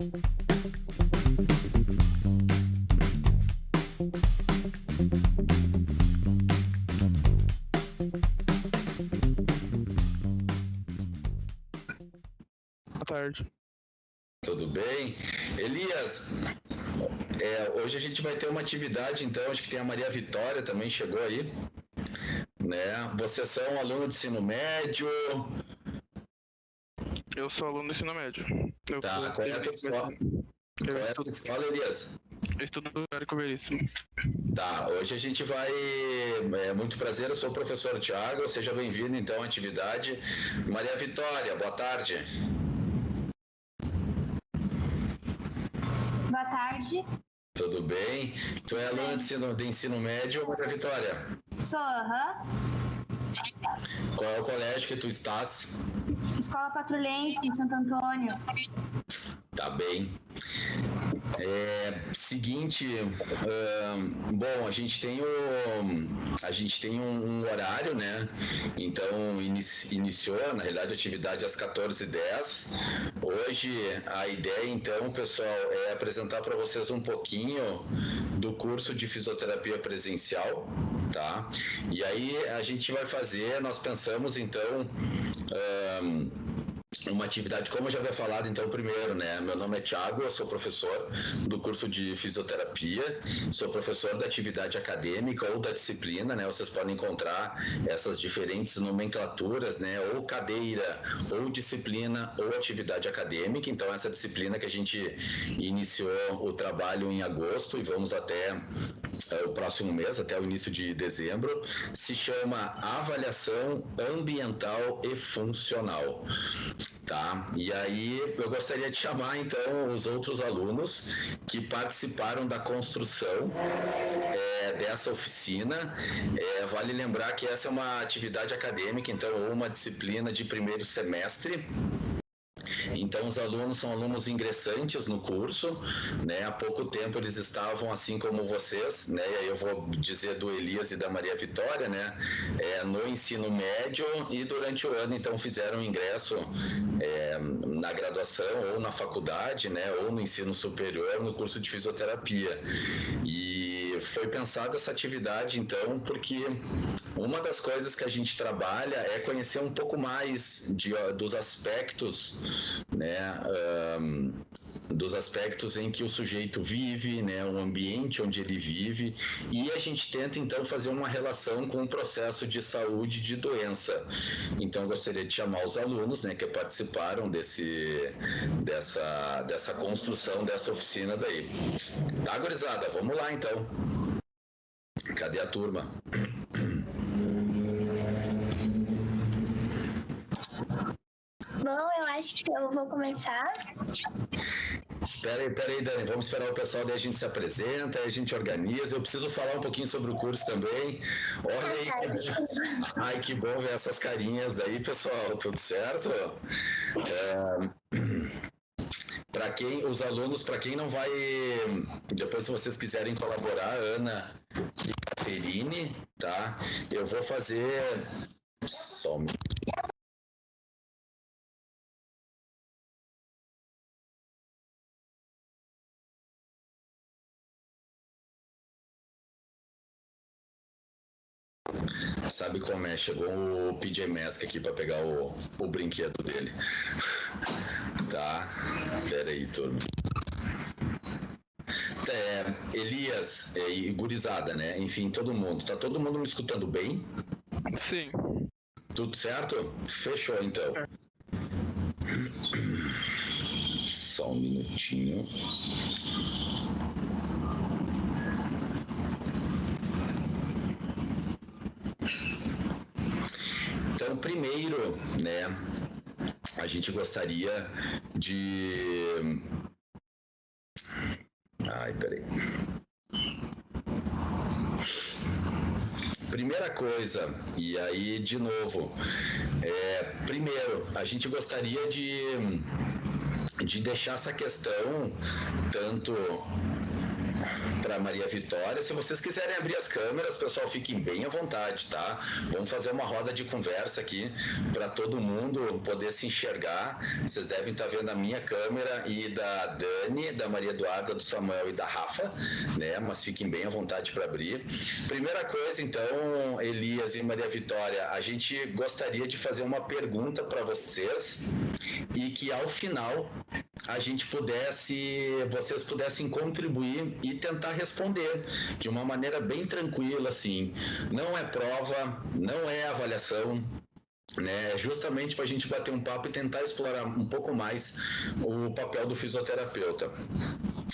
Boa tarde. Tudo bem? Elias, hoje a gente vai ter uma atividade, então, acho que tem a Maria Vitória também chegou aí, né? Vocês são aluno de ensino médio? Eu sou aluno do ensino médio. Tá, qual é a tua escola? Qual é a tua escola, Elias? Eu estudo no Érico Veríssimo. Tá, hoje a gente vai. Muito prazer, eu sou o professor Tiago, seja bem-vindo então à atividade. Maria Vitória, boa tarde. Boa tarde. Tudo bem? Tu é aluna de ensino médio, Maria Vitória? Sou, Qual é o colégio que tu estás? Escola Patrulhense, em Santo Antônio. Tá bem. Seguinte, bom, a gente tem um horário, né? Então iniciou, na realidade, a atividade às 14h10. Hoje a ideia, então, pessoal, é apresentar para vocês um pouquinho do curso de fisioterapia presencial, tá? E aí a gente vai fazer, nós pensamos, então, uma atividade, como eu já havia falado, então, primeiro, né? Meu nome é Thiago, eu sou professor do curso de fisioterapia, sou professor da atividade acadêmica ou da disciplina, né? Vocês podem encontrar essas diferentes nomenclaturas, né? Ou cadeira, ou disciplina, ou atividade acadêmica. Então, essa disciplina que a gente iniciou o trabalho em agosto e vamos até o próximo mês, até o início de dezembro, se chama Avaliação Ambiental e Funcional. Tá? E aí eu gostaria de chamar então os outros alunos que participaram da construção dessa oficina. Vale lembrar que essa é uma atividade acadêmica, então, ou uma disciplina de primeiro semestre. Então, os alunos são alunos ingressantes no curso, né? Há pouco tempo eles estavam assim como vocês, né? E aí eu vou dizer do Elias e da Maria Vitória, né? No ensino médio e durante o ano, então, fizeram ingresso na graduação ou na faculdade, né? Ou no ensino superior, no curso de fisioterapia. E foi pensada essa atividade, então, porque uma das coisas que a gente trabalha é conhecer um pouco mais dos aspectos, né, dos aspectos em que o sujeito vive, né, o ambiente onde ele vive, e a gente tenta então fazer uma relação com o processo de saúde e de doença. Então eu gostaria de chamar os alunos, né, que participaram dessa construção dessa oficina daí. Tá, gurizada? Vamos lá então. Cadê a turma? Bom, eu acho que eu vou começar. Espera aí, Dani, vamos esperar o pessoal, daí a gente se apresenta, aí a gente organiza. Eu preciso falar um pouquinho sobre o curso também. Olha aí, ai, que bom ver essas carinhas daí, pessoal, tudo certo? Para quem, os alunos, para quem não vai, depois se vocês quiserem colaborar, Ana e Caterine, tá? Eu vou fazer só um... Sabe como é? Chegou o PJ Masks aqui para pegar o brinquedo dele. Tá? Pera aí, turma. Elias e gurizada, né? Enfim, todo mundo. Tá todo mundo me escutando bem? Sim. Tudo certo? Fechou, então. Só um minutinho. Então, primeiro, né, a gente gostaria de... Ai, peraí. Primeira coisa, e aí de novo, primeiro, a gente gostaria de deixar essa questão tanto para Maria Vitória. Se vocês quiserem abrir as câmeras, pessoal, fiquem bem à vontade, tá? Vamos fazer uma roda de conversa aqui para todo mundo poder se enxergar. Vocês devem estar vendo a minha câmera e da Dani, da Maria Eduarda, do Samuel e da Rafa, né? Mas fiquem bem à vontade para abrir. Primeira coisa, então, Elias e Maria Vitória, a gente gostaria de fazer uma pergunta para vocês e que ao final vocês pudessem contribuir e tentar responder de uma maneira bem tranquila, assim. Não é prova, não é avaliação, né? Justamente para a gente bater um papo e tentar explorar um pouco mais o papel do fisioterapeuta.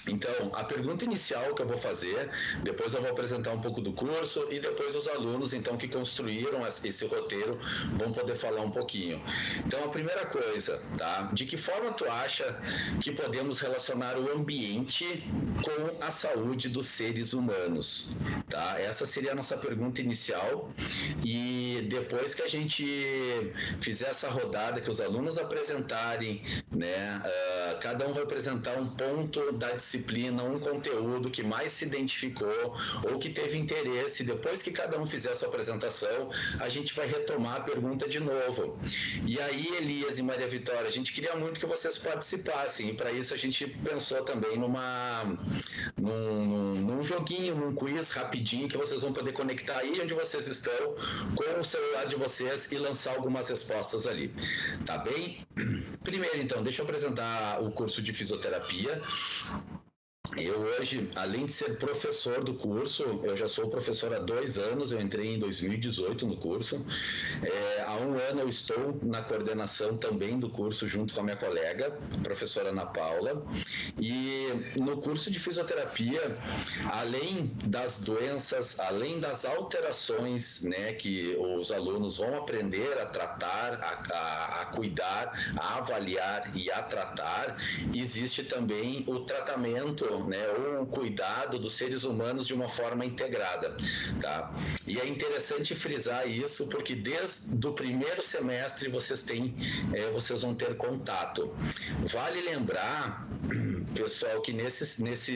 Então, a pergunta inicial que eu vou fazer, depois eu vou apresentar um pouco do curso e depois os alunos, então, que construíram esse roteiro vão poder falar um pouquinho. Então, a primeira coisa, tá? De que forma tu acha que podemos relacionar o ambiente com a saúde dos seres humanos, tá? Essa seria a nossa pergunta inicial e depois que a gente fizer essa rodada, que os alunos apresentarem, né? Cada um vai apresentar um ponto da disciplina, um conteúdo que mais se identificou ou que teve interesse. Depois que cada um fizer a sua apresentação, a gente vai retomar a pergunta de novo. E aí, Elias e Maria Vitória, a gente queria muito que vocês participassem, e para isso a gente pensou também num joguinho, num quiz rapidinho, que vocês vão poder conectar aí onde vocês estão com o celular de vocês e lançar algumas respostas ali. Tá bem? Primeiro, então, deixa eu apresentar o curso de fisioterapia. Eu hoje, além de ser professor do curso, eu já sou professor há 2 anos, eu entrei em 2018 no curso. Há 1 ano eu estou na coordenação também do curso junto com a minha colega, a professora Ana Paula. E no curso de fisioterapia, além das doenças, além das alterações, né, que os alunos vão aprender a tratar, a cuidar, a avaliar e a tratar, existe também o tratamento, né, ou o cuidado dos seres humanos de uma forma integrada, tá? E é interessante frisar isso porque desde o primeiro semestre vocês vão ter contato. Vale lembrar, pessoal, que nesse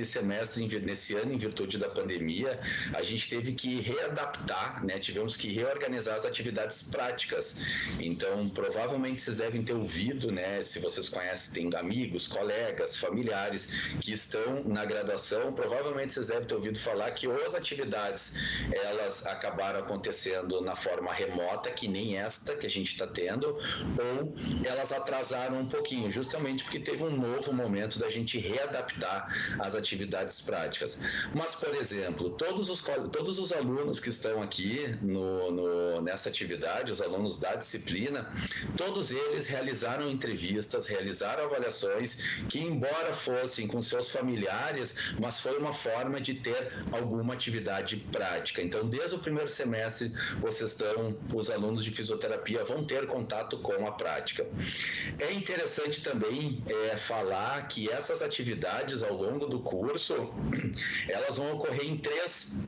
semestre, nesse ano, em virtude da pandemia, a gente teve que readaptar, né? Tivemos que reorganizar as atividades práticas. Então, provavelmente vocês devem ter ouvido, né? Se vocês conhecem, tem amigos, colegas, familiares que estão na graduação, provavelmente vocês devem ter ouvido falar que ou as atividades elas acabaram acontecendo na forma remota, que nem esta que a gente está tendo, ou elas atrasaram um pouquinho, justamente porque teve um novo momento da gente readaptar as atividades práticas. Mas, por exemplo, todos os alunos que estão aqui nessa atividade, os alunos da disciplina, todos eles realizaram entrevistas, realizaram avaliações que, embora fossem com seus familiares, mas foi uma forma de ter alguma atividade prática. Então, desde o primeiro semestre, os alunos de fisioterapia vão ter contato com a prática. É interessante também falar que essas atividades ao longo do curso, elas vão ocorrer em 3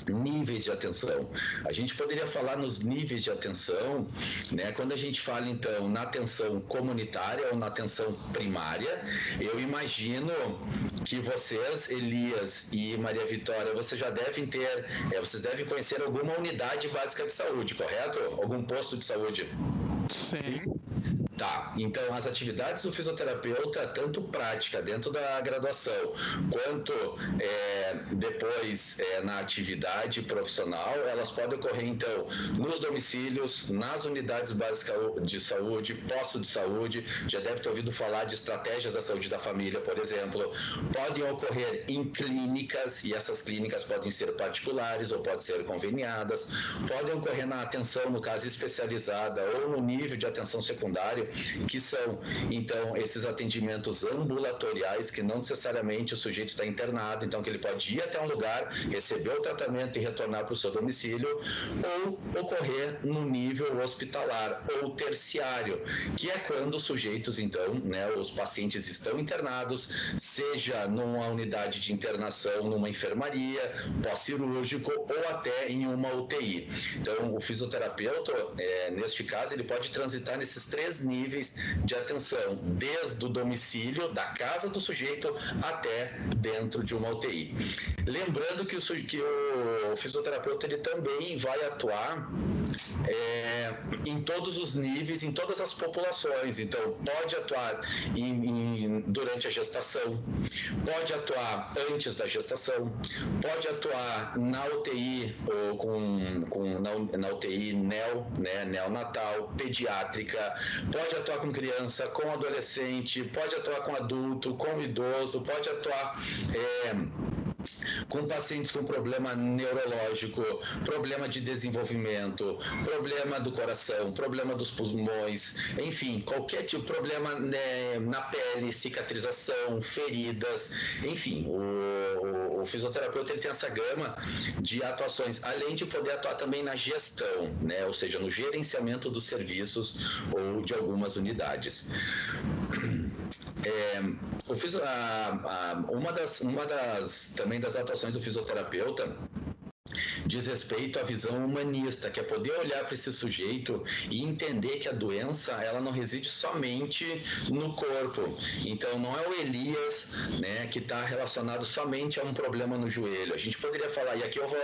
níveis de atenção. A gente poderia falar nos níveis de atenção, né? Quando a gente fala, então, na atenção comunitária ou na atenção primária, eu imagino que vocês, Elias e Maria Vitória, vocês já devem vocês devem conhecer alguma unidade básica de saúde, correto? Algum posto de saúde? Sim. Tá, então as atividades do fisioterapeuta, tanto prática dentro da graduação, quanto depois na atividade profissional, elas podem ocorrer então nos domicílios, nas unidades básicas de saúde, posto de saúde, já deve ter ouvido falar de estratégias da saúde da família, por exemplo, podem ocorrer em clínicas, e essas clínicas podem ser particulares ou podem ser conveniadas, podem ocorrer na atenção, no caso especializada, ou no nível de atenção secundária, que são, então, esses atendimentos ambulatoriais, que não necessariamente o sujeito está internado, então que ele pode ir até um lugar, receber o tratamento e retornar para o seu domicílio, ou ocorrer no nível hospitalar ou terciário, que é quando os sujeitos, então, né, os pacientes estão internados, seja numa unidade de internação, numa enfermaria, pós-cirúrgico ou até em uma UTI. Então, o fisioterapeuta, neste caso, ele pode transitar nesses 3 níveis níveis de atenção, desde o domicílio, da casa do sujeito, até dentro de uma UTI. Lembrando que o fisioterapeuta ele também vai atuar em todos os níveis, em todas as populações. Então, pode atuar durante a gestação, pode atuar antes da gestação, pode atuar na UTI ou na UTI neonatal, pediátrica, pode atuar com criança, com adolescente, pode atuar com adulto, com idoso, pode atuar com pacientes com problema neurológico, problema de desenvolvimento, problema do coração, problema dos pulmões, enfim, qualquer tipo de problema na pele, cicatrização, feridas, enfim, o fisioterapeuta ele tem essa gama de atuações, além de poder atuar também na gestão, né, ou seja, no gerenciamento dos serviços ou de algumas unidades. Uma das também das atuações do fisioterapeuta diz respeito à visão humanista, que é poder olhar para esse sujeito e entender que a doença ela não reside somente no corpo. Então não é o Elias, né, que está relacionado somente a um problema no joelho. A gente poderia falar, e aqui eu vou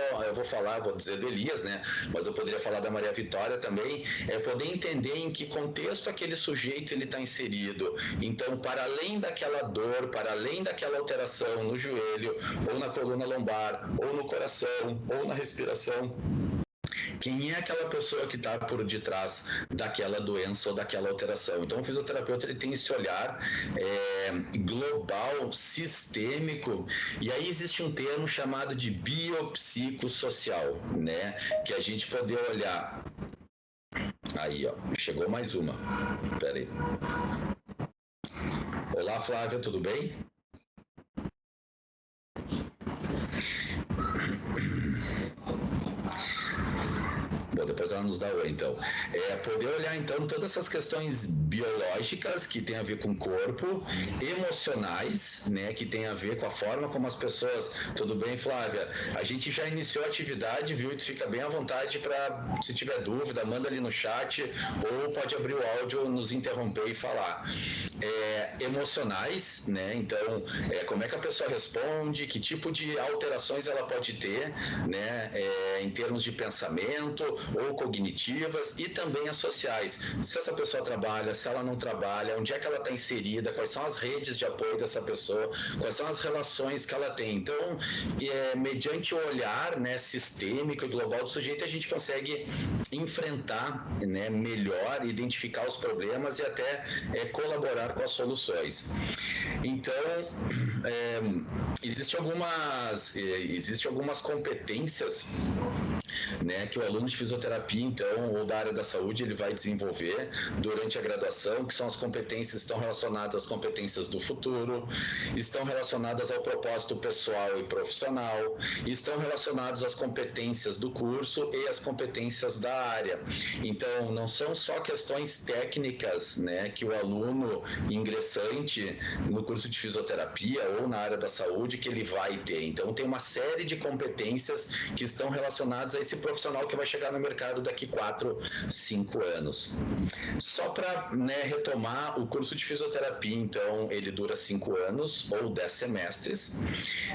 dizer do Elias, né, mas eu poderia falar da Maria Vitória também, é poder entender em que contexto aquele sujeito ele está inserido. Então, para além daquela dor, para além daquela alteração no joelho, ou na coluna lombar, ou no coração, ou na respiração, quem é aquela pessoa que está por detrás daquela doença ou daquela alteração. Então, o fisioterapeuta ele tem esse olhar global, sistêmico, e aí existe um termo chamado de biopsicossocial, né? Que a gente poder olhar. Aí, ó, chegou mais uma. Espera aí. Olá, Flávia, tudo bem? Bom, depois ela nos dá oi, então. Poder olhar, então, todas essas questões biológicas que tem a ver com o corpo, emocionais, né, que tem a ver com a forma como as pessoas... Tudo bem, Flávia? A gente já iniciou a atividade, viu? E tu fica bem à vontade para, se tiver dúvida, manda ali no chat ou pode abrir o áudio, nos interromper e falar. Emocionais, né? Então, como é que a pessoa responde, que tipo de alterações ela pode ter, né? Em termos de pensamento ou cognitivas e também as sociais. Se essa pessoa trabalha, se ela não trabalha, onde é que ela está inserida, quais são as redes de apoio dessa pessoa, quais são as relações que ela tem. Então, mediante o olhar, né, sistêmico e global do sujeito, a gente consegue enfrentar, né, melhor, identificar os problemas e até colaborar com as soluções. Então, existem algumas competências, né, que o aluno de fisioterapia, então, ou da área da saúde, ele vai desenvolver durante a graduação, que são as competências que estão relacionadas às competências do futuro, estão relacionadas ao propósito pessoal e profissional, estão relacionados às competências do curso e às competências da área. Então, não são só questões técnicas, né, que o aluno ingressante no curso de fisioterapia ou na área da saúde que ele vai ter. Então, tem uma série de competências que estão relacionadas a esse profissional que vai chegar no mercado daqui 4, 5 anos. Só para, né, retomar, o curso de fisioterapia, então, ele dura 5 anos ou 10 semestres.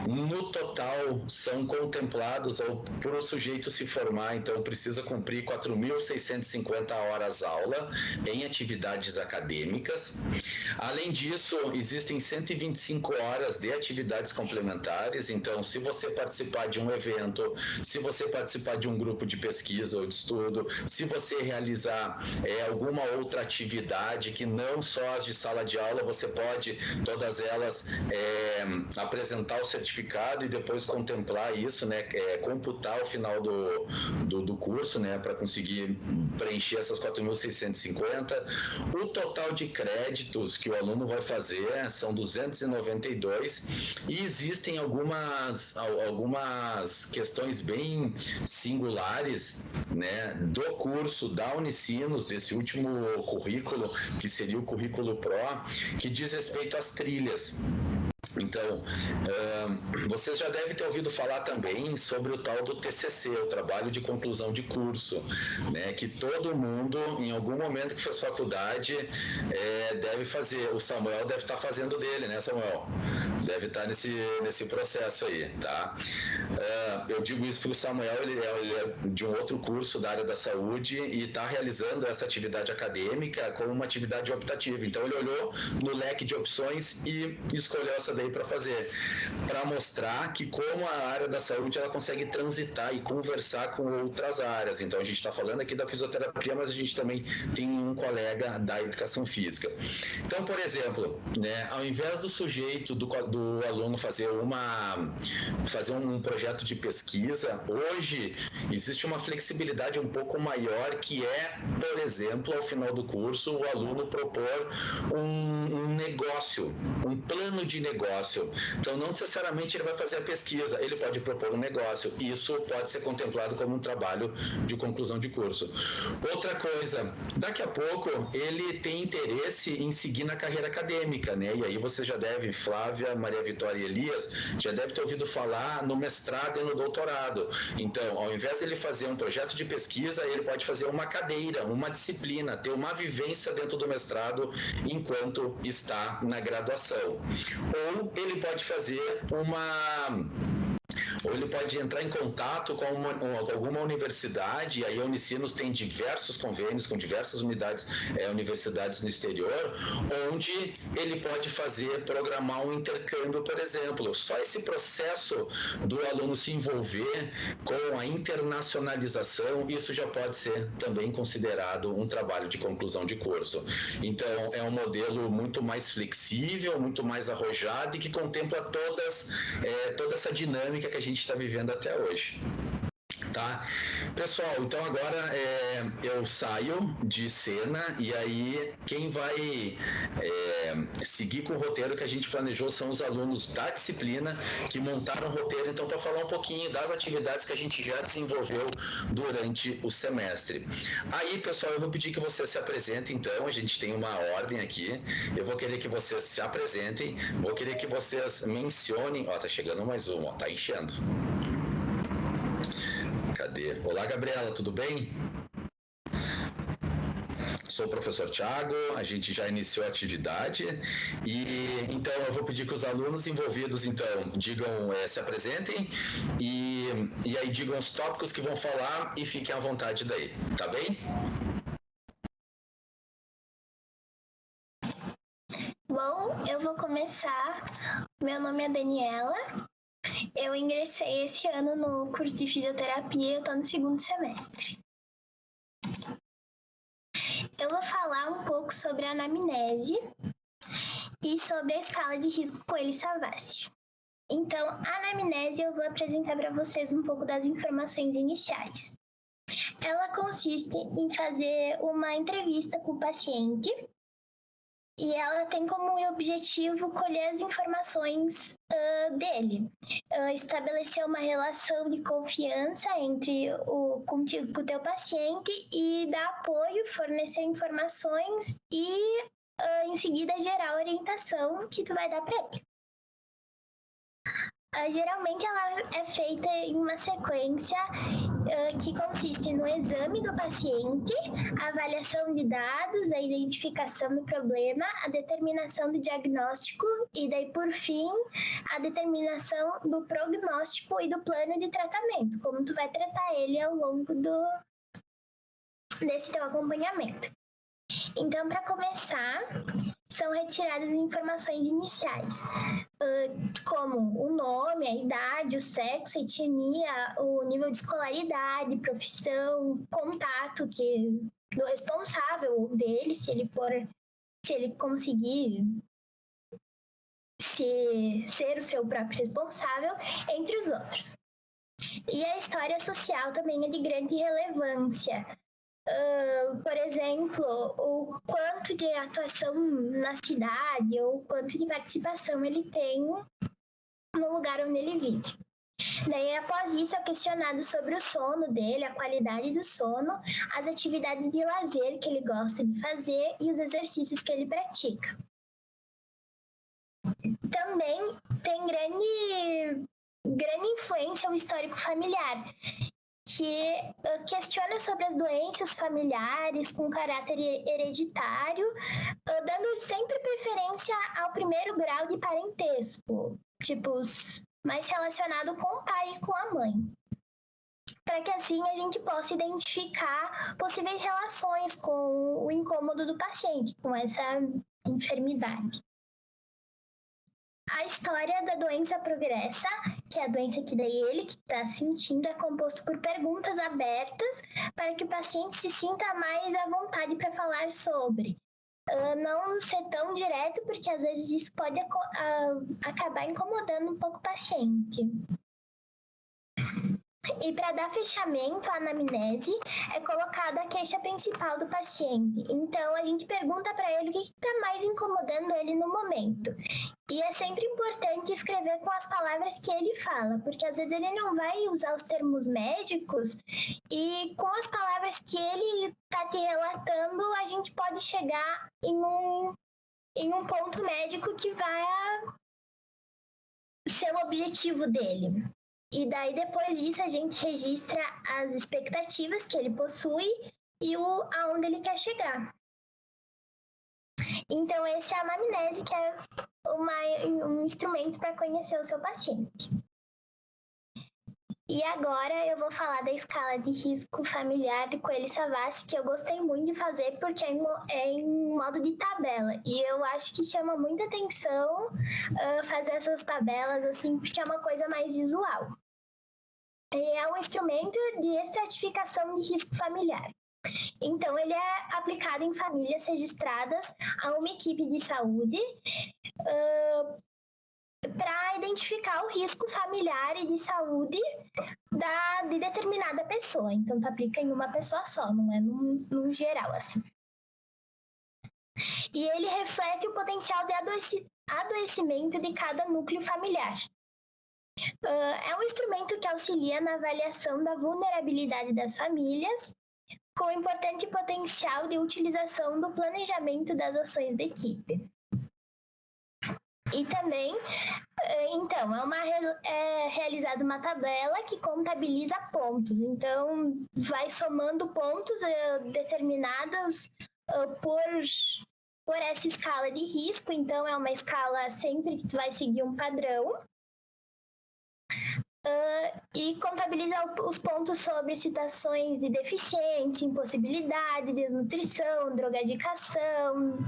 No total, são contemplados, ou para o sujeito se formar, então, precisa cumprir 4.650 horas aula em atividades acadêmicas. Além disso, existem 125 horas de atividades complementares. Então, se você participar de um evento, se você participar de um grupo de pesquisa ou de estudo, se você realizar alguma outra atividade que não só as de sala de aula, você pode, todas elas, apresentar o certificado e depois contemplar isso, né, computar ao final do curso, né, para conseguir preencher essas 4.650. O total de créditos que o aluno vai fazer são 292 e existem algumas questões bem singulares, né, do curso da Unicinos, desse último currículo, que seria o currículo Pro, que diz respeito às trilhas. Então, vocês já devem ter ouvido falar também sobre o tal do TCC, o trabalho de conclusão de curso, né? Que todo mundo, em algum momento que fez faculdade, deve fazer. O Samuel deve estar fazendo dele, né, Samuel? Deve estar nesse processo aí, tá? Eu digo isso para o Samuel, ele é de um outro curso da área da saúde e está realizando essa atividade acadêmica como uma atividade optativa. Então, ele olhou no leque de opções e escolheu essa daí para fazer, para mostrar que como a área da saúde ela consegue transitar e conversar com outras áreas. Então, a gente está falando aqui da fisioterapia, mas a gente também tem um colega da educação física. Então, por exemplo, né, ao invés do sujeito, do aluno fazer um projeto de pesquisa, hoje existe uma flexibilidade um pouco maior que é, por exemplo, ao final do curso, o aluno propor um negócio, um plano de negócio. Então, não necessariamente ele vai fazer a pesquisa, ele pode propor um negócio. Isso pode ser contemplado como um trabalho de conclusão de curso. Outra coisa, daqui a pouco ele tem interesse em seguir na carreira acadêmica, né? E aí você já deve, Flávia, Maria Vitória e Elias, já deve ter ouvido falar no mestrado e no doutorado. Então, ao invés de ele fazer um projeto de pesquisa, ele pode fazer uma cadeira, uma disciplina, ter uma vivência dentro do mestrado enquanto está na graduação. Ou ele pode fazer ou ele pode entrar em contato com alguma universidade, e aí a Unicinos tem diversos convênios com diversas universidades no exterior, onde ele pode programar um intercâmbio, por exemplo. Só esse processo do aluno se envolver com a internacionalização, isso já pode ser também considerado um trabalho de conclusão de curso. Então, é um modelo muito mais flexível, muito mais arrojado e que contempla toda essa dinâmica que a gente está vivendo até hoje. Tá? Pessoal, então agora eu saio de cena e aí quem vai seguir com o roteiro que a gente planejou são os alunos da disciplina que montaram o roteiro, então, para falar um pouquinho das atividades que a gente já desenvolveu durante o semestre. Aí, pessoal, eu vou pedir que vocês se apresentem, então, a gente tem uma ordem aqui, eu vou querer que vocês se apresentem, vou querer que vocês mencionem, ó, tá chegando mais uma, ó, tá enchendo. Cadê? Olá, Gabriela, tudo bem? Sou o professor Thiago, a gente já iniciou a atividade e então eu vou pedir que os alunos envolvidos então digam, se apresentem e aí digam os tópicos que vão falar e fiquem à vontade daí, tá bem? Bom, eu vou começar. Meu nome é Daniela. Eu ingressei esse ano no curso de fisioterapia e eu tô no 2º semestre. Eu vou falar um pouco sobre a anamnese e sobre a escala de risco Coelho-Savassi. Então, a anamnese eu vou apresentar para vocês um pouco das informações iniciais. Ela consiste em fazer uma entrevista com o paciente e ela tem como objetivo colher as informações dele, estabelecer uma relação de confiança com o teu paciente e dar apoio, fornecer informações e, em seguida, gerar a orientação que tu vai dar para ele. Geralmente ela é feita em uma sequência que consiste no exame do paciente, a avaliação de dados, a identificação do problema, a determinação do diagnóstico e daí, por fim, a determinação do prognóstico e do plano de tratamento, como tu vai tratar ele ao longo desse teu acompanhamento. Então, para começar, são retiradas informações iniciais, como o nome, a idade, o sexo, a etnia, o nível de escolaridade, profissão, contato do responsável dele, se ele conseguir ser o seu próprio responsável, entre os outros. E a história social também é de grande relevância. Por exemplo, o quanto de atuação na cidade ou quanto de participação ele tem no lugar onde ele vive. Daí, após isso, é questionado sobre o sono dele, a qualidade do sono, as atividades de lazer que ele gosta de fazer e os exercícios que ele pratica. também tem grande influência o histórico familiar, que questiona sobre as doenças familiares com caráter hereditário, dando sempre preferência ao primeiro grau de parentesco, tipo, mais relacionado com o pai e com a mãe, para que assim a gente possa identificar possíveis relações com o incômodo do paciente, com essa enfermidade. A história da doença progressa, que é a doença que daí ele que está sentindo, é composto por perguntas abertas para que o paciente se sinta mais à vontade para falar sobre. Não ser tão direto, porque às vezes isso pode acabar incomodando um pouco o paciente. E para dar fechamento à anamnese, é colocada a queixa principal do paciente. Então, a gente pergunta para ele o que está mais incomodando ele no momento. E é sempre importante escrever com as palavras que ele fala, porque às vezes ele não vai usar os termos médicos e com as palavras que ele está te relatando, a gente pode chegar em um ponto médico que vai ser o objetivo dele. E daí, depois disso, a gente registra as expectativas que ele possui e aonde ele quer chegar. Então, esse é a anamnese, que é um instrumento para conhecer o seu paciente. E agora eu vou falar da escala de risco familiar de Coelho-Savassi, que eu gostei muito de fazer porque é em modo de tabela. E eu acho que chama muita atenção fazer essas tabelas, assim, porque é uma coisa mais visual. É um instrumento de estratificação de risco familiar. Então, ele é aplicado em famílias registradas a uma equipe de saúde para identificar o risco familiar e de saúde de determinada pessoa. Então, tu aplica em uma pessoa só, não é num geral, assim. E ele reflete o potencial de adoecimento de cada núcleo familiar. É um instrumento que auxilia na avaliação da vulnerabilidade das famílias, com importante potencial de utilização do planejamento das ações da equipe. E também, então, é realizada uma tabela que contabiliza pontos. Então, vai somando pontos determinados por essa escala de risco. Então, é uma escala sempre que tu vai seguir um padrão. E contabiliza os pontos sobre situações de deficiência, impossibilidade, desnutrição, drogadição,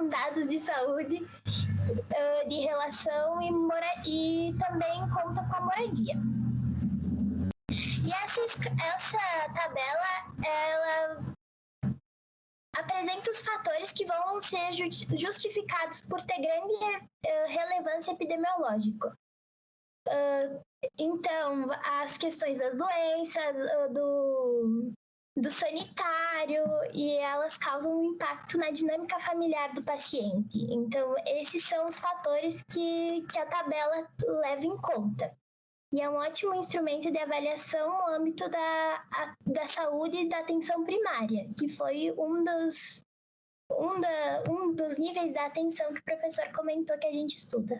dados de saúde, de relação e também conta com a moradia. E essa tabela, ela apresenta os fatores que vão ser justificados por ter grande relevância epidemiológica. Então, as questões das doenças, do sanitário, e elas causam um impacto na dinâmica familiar do paciente. Então, esses são os fatores que a tabela leva em conta. E é um ótimo instrumento de avaliação no âmbito da saúde e da atenção primária, que foi um dos níveis da atenção que o professor comentou que a gente estuda.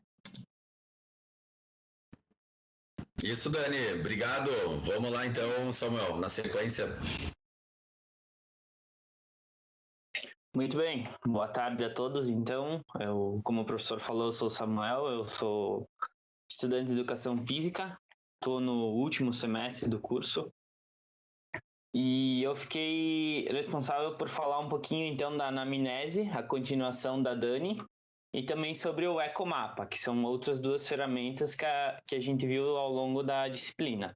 Isso, Dani. Obrigado. Vamos lá, então, Samuel, na sequência. Muito bem. Boa tarde a todos. Então, como o professor falou, eu sou o Samuel, eu sou estudante de Educação Física, estou no último semestre do curso e eu fiquei responsável por falar um pouquinho, então, da anamnese, a continuação da Dani, e também sobre o ecomapa, que são outras duas ferramentas que a gente viu ao longo da disciplina.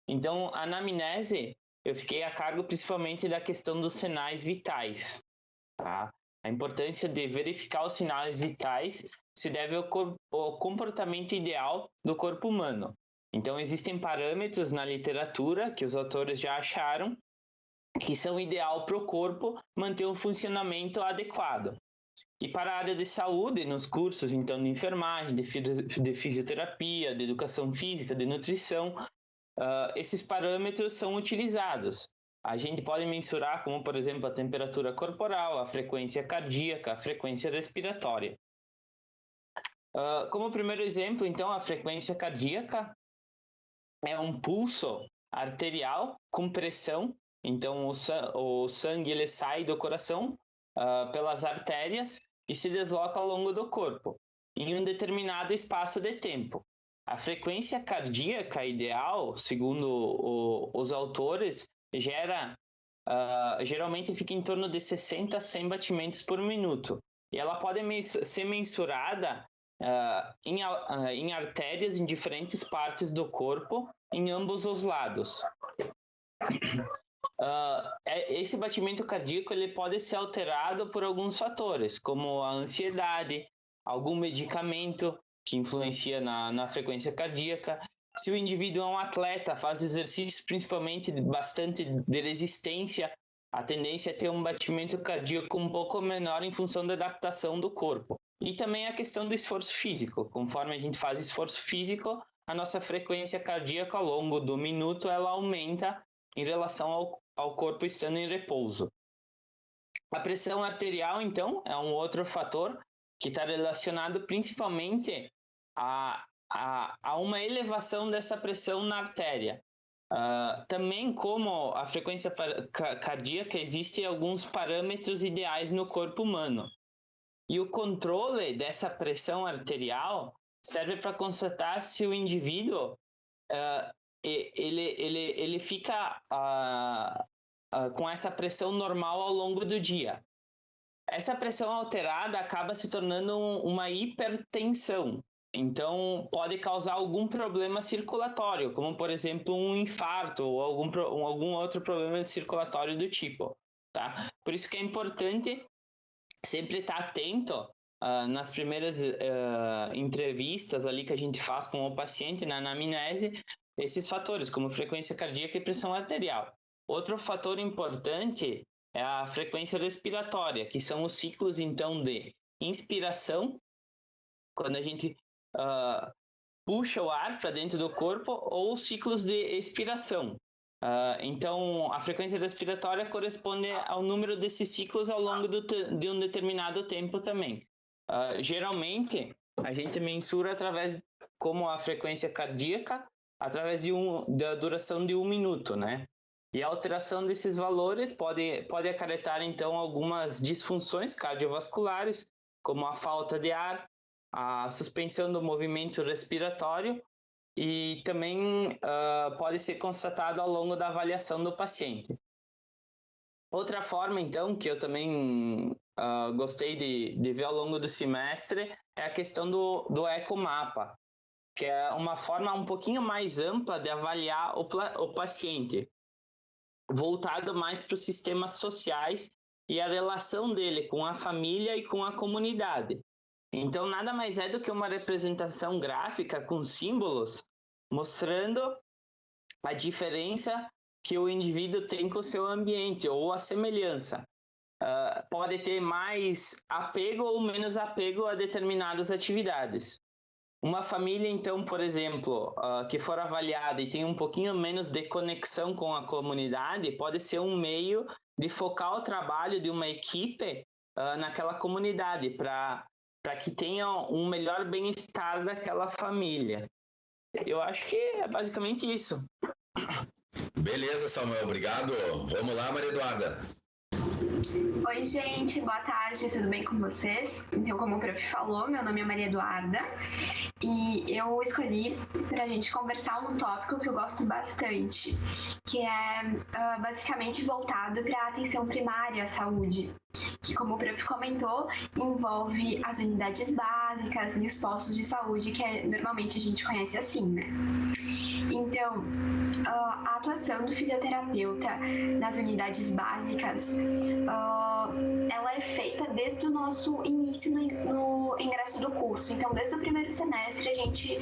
Então, a anamnese, eu fiquei a cargo principalmente da questão dos sinais vitais. Tá? A importância de verificar os sinais vitais se deve ao comportamento ideal do corpo humano. Então, existem parâmetros na literatura que os autores já acharam que são ideal para o corpo manter um funcionamento adequado. E para a área de saúde, nos cursos então de enfermagem, de fisioterapia, de educação física, de nutrição, esses parâmetros são utilizados. A gente pode mensurar como, por exemplo, a temperatura corporal, a frequência cardíaca, a frequência respiratória. Como primeiro exemplo, então, a frequência cardíaca é um pulso arterial com pressão. Então, o sangue ele sai do coração pelas artérias e se desloca ao longo do corpo, em um determinado espaço de tempo. A frequência cardíaca ideal, segundo os autores, geralmente fica em torno de 60 a 100 batimentos por minuto. E ela pode ser mensurada em artérias em diferentes partes do corpo, em ambos os lados. Esse batimento cardíaco ele pode ser alterado por alguns fatores, como a ansiedade, algum medicamento que influencia na frequência cardíaca. Se o indivíduo é um atleta, faz exercícios principalmente bastante de resistência, a tendência é ter um batimento cardíaco um pouco menor em função da adaptação do corpo. E também a questão do esforço físico. Conforme a gente faz esforço físico, a nossa frequência cardíaca ao longo do minuto ela aumenta em relação ao corpo estando em repouso. A pressão arterial, então, é um outro fator que está relacionado principalmente a uma elevação dessa pressão na artéria. Também, como a frequência cardíaca, existem alguns parâmetros ideais no corpo humano. E o controle dessa pressão arterial serve para constatar se o indivíduo ele fica com essa pressão normal ao longo do dia. Essa pressão alterada acaba se tornando uma hipertensão. Então, pode causar algum problema circulatório, como, por exemplo, um infarto ou algum outro problema circulatório do tipo. Tá? Por isso que é importante sempre estar atento nas primeiras entrevistas ali que a gente faz com o paciente na anamnese, esses fatores, como frequência cardíaca e pressão arterial. Outro fator importante é a frequência respiratória, que são os ciclos, então, de inspiração, quando a gente puxa o ar para dentro do corpo, ou ciclos de expiração. Então, a frequência respiratória corresponde ao número desses ciclos ao longo de um determinado tempo também. Geralmente, a gente mensura através, como a frequência cardíaca, através da duração de 1 minuto, né? E a alteração desses valores pode acarretar, então, algumas disfunções cardiovasculares, como a falta de ar, a suspensão do movimento respiratório, e também pode ser constatado ao longo da avaliação do paciente. Outra forma, então, que eu também gostei de ver ao longo do semestre é a questão do ecomapa, que é uma forma um pouquinho mais ampla de avaliar o paciente, voltado mais para os sistemas sociais e a relação dele com a família e com a comunidade. Então, nada mais é do que uma representação gráfica com símbolos mostrando a diferença que o indivíduo tem com o seu ambiente ou a semelhança. Pode ter mais apego ou menos apego a determinadas atividades. Uma família, então, por exemplo, que for avaliada e tem um pouquinho menos de conexão com a comunidade, pode ser um meio de focar o trabalho de uma equipe naquela comunidade, para que tenha um melhor bem-estar daquela família. Eu acho que é basicamente isso. Beleza, Samuel, obrigado. Vamos lá, Maria Eduarda. Oi, gente, boa tarde, tudo bem com vocês? Então, como o prof falou, meu nome é Maria Eduarda e eu escolhi para a gente conversar um tópico que eu gosto bastante, que é basicamente voltado para a atenção primária à saúde, que, como o prof comentou, envolve as unidades básicas e os postos de saúde, que normalmente a gente conhece assim, né? Então, a atuação do fisioterapeuta nas unidades básicas, ela é feita desde o nosso início no ingresso do curso. Então, desde o primeiro semestre, a gente,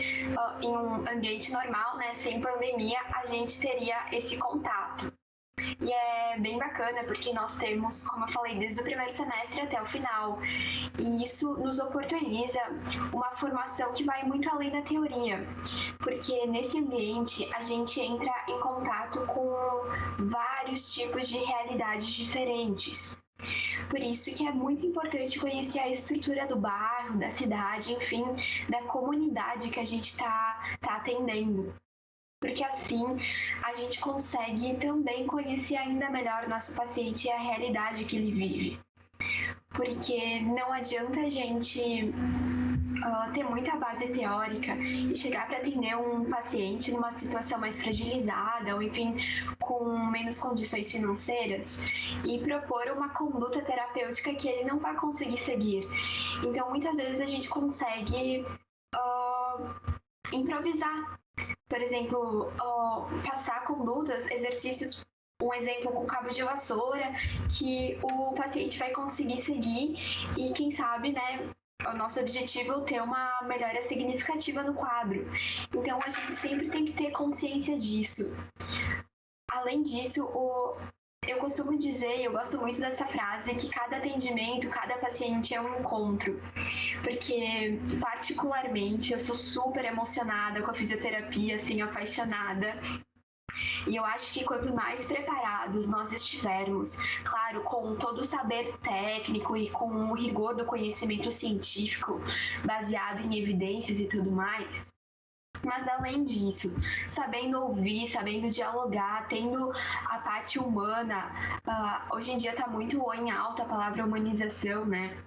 em um ambiente normal, né, sem pandemia, a gente teria esse contato. E é bem bacana porque nós temos, como eu falei, desde o primeiro semestre até o final. E isso nos oportuniza uma formação que vai muito além da teoria. Porque nesse ambiente a gente entra em contato com vários tipos de realidades diferentes. Por isso que é muito importante conhecer a estrutura do bairro, da cidade, enfim, da comunidade que a gente está atendendo. Porque assim a gente consegue também conhecer ainda melhor o nosso paciente e a realidade que ele vive. Porque não adianta a gente ter muita base teórica e chegar para atender um paciente numa situação mais fragilizada ou, enfim, com menos condições financeiras e propor uma conduta terapêutica que ele não vai conseguir seguir. Então, muitas vezes a gente consegue improvisar. Por exemplo, passar condutas, exercícios, um exemplo com cabo de vassoura, que o paciente vai conseguir seguir e, quem sabe, né, o nosso objetivo é ter uma melhora significativa no quadro. Então, a gente sempre tem que ter consciência disso. Além disso, eu costumo dizer, e eu gosto muito dessa frase, que cada atendimento, cada paciente é um encontro. Porque, particularmente, eu sou super emocionada com a fisioterapia, assim, apaixonada. E eu acho que quanto mais preparados nós estivermos, claro, com todo o saber técnico e com o rigor do conhecimento científico, baseado em evidências e tudo mais, mas além disso, sabendo ouvir, sabendo dialogar, tendo a parte humana, hoje em dia está muito em alta a palavra humanização, né?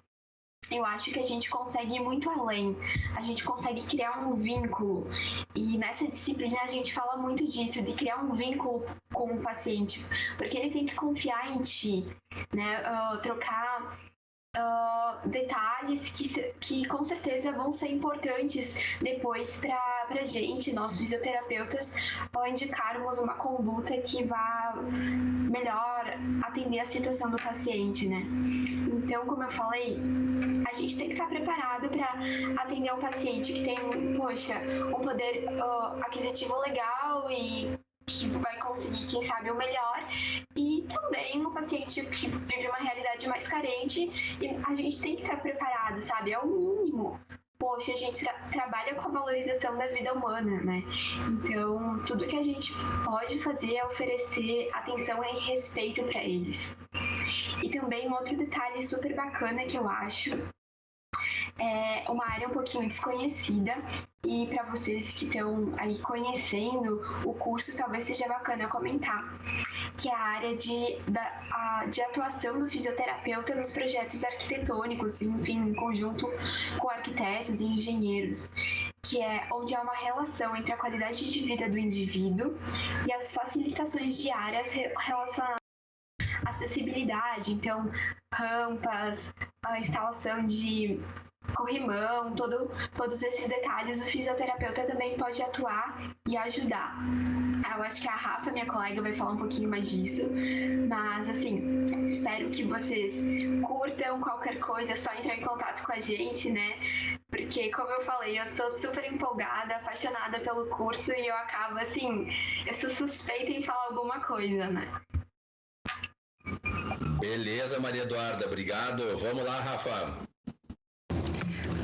Eu acho que a gente consegue ir muito além, a gente consegue criar um vínculo. E nessa disciplina a gente fala muito disso, de criar um vínculo com o paciente, porque ele tem que confiar em ti, né? Trocar detalhes que com certeza vão ser importantes depois para a gente, nós fisioterapeutas, indicarmos uma conduta que vá melhor atender a situação do paciente, né? Então, como eu falei, a gente tem que estar preparado para atender um paciente que tem, um poder aquisitivo legal e que vai conseguir, quem sabe, o melhor, e também um paciente que vive uma realidade mais carente, e a gente tem que estar preparado, sabe? É o mínimo. Poxa, a gente trabalha com a valorização da vida humana, né? Então, tudo que a gente pode fazer é oferecer atenção e respeito para eles. E também um outro detalhe super bacana que eu acho é uma área um pouquinho desconhecida, e para vocês que estão aí conhecendo o curso, talvez seja bacana comentar, que é a área de atuação do fisioterapeuta nos projetos arquitetônicos, enfim, em conjunto com arquitetos e engenheiros, que é onde há uma relação entre a qualidade de vida do indivíduo e as facilitações diárias relacionadas à acessibilidade, então rampas, a instalação de corrimão, todos esses detalhes, o fisioterapeuta também pode atuar e ajudar. Eu acho que a Rafa, minha colega, vai falar um pouquinho mais disso, mas assim, espero que vocês curtam. Qualquer coisa, é só entrar em contato com a gente, né? Porque, como eu falei, eu sou super empolgada, apaixonada pelo curso e eu acabo assim, eu sou suspeita em falar alguma coisa, né? Beleza, Maria Eduarda, obrigado. Vamos lá, Rafa.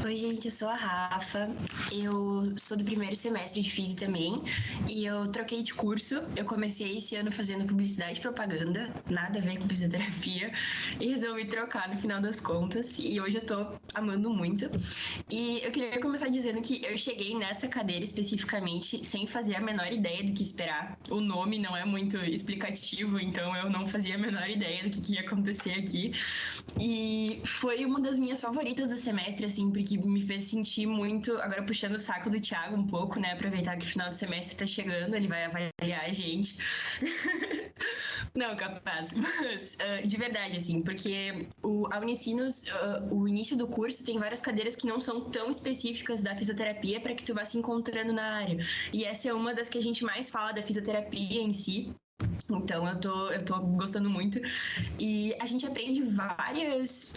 Oi, gente, eu sou a Rafa, eu sou do primeiro semestre de Físio também e eu troquei de curso. Eu comecei esse ano fazendo publicidade e propaganda, nada a ver com fisioterapia, e resolvi trocar no final das contas, e hoje eu tô amando muito. E eu queria começar dizendo que eu cheguei nessa cadeira especificamente sem fazer a menor ideia do que esperar. O nome não é muito explicativo, então eu não fazia a menor ideia do que ia acontecer aqui. E foi uma das minhas favoritas do semestre, assim, porque me fez sentir muito, agora puxando o saco do Thiago um pouco, né, aproveitar que o final do semestre tá chegando, ele vai avaliar a gente. Não, capaz, mas de verdade, assim, porque a Unicinos, o início do curso tem várias cadeiras que não são tão específicas da fisioterapia para que tu vá se encontrando na área, e essa é uma das que a gente mais fala da fisioterapia em si. Então eu tô gostando muito, e a gente aprende várias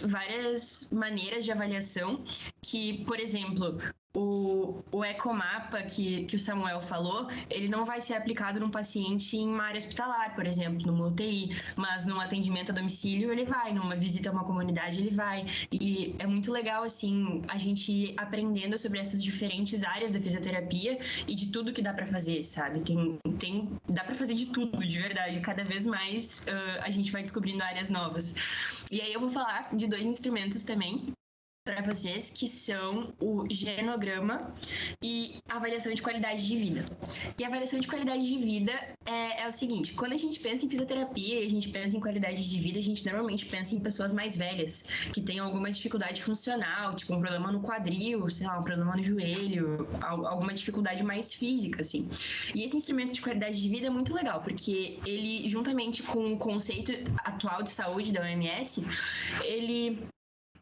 maneiras de avaliação que, por exemplo, o ecomapa que o Samuel falou, ele não vai ser aplicado num paciente em uma área hospitalar, por exemplo, numa UTI, mas num atendimento a domicílio ele vai, numa visita a uma comunidade ele vai, e é muito legal, assim, a gente ir aprendendo sobre essas diferentes áreas da fisioterapia e de tudo que dá pra fazer, sabe? Dá pra fazer de tudo, de verdade. verdade. Cada vez mais a gente vai descobrindo áreas novas. E aí eu vou falar de 2 instrumentos também para vocês, que são o genograma e a avaliação de qualidade de vida. E a avaliação de qualidade de vida é o seguinte: quando a gente pensa em fisioterapia e a gente pensa em qualidade de vida, a gente normalmente pensa em pessoas mais velhas, que têm alguma dificuldade funcional, tipo um problema no quadril, sei lá, um problema no joelho, alguma dificuldade mais física, assim. E esse instrumento de qualidade de vida é muito legal, porque ele, juntamente com o conceito atual de saúde da OMS, ele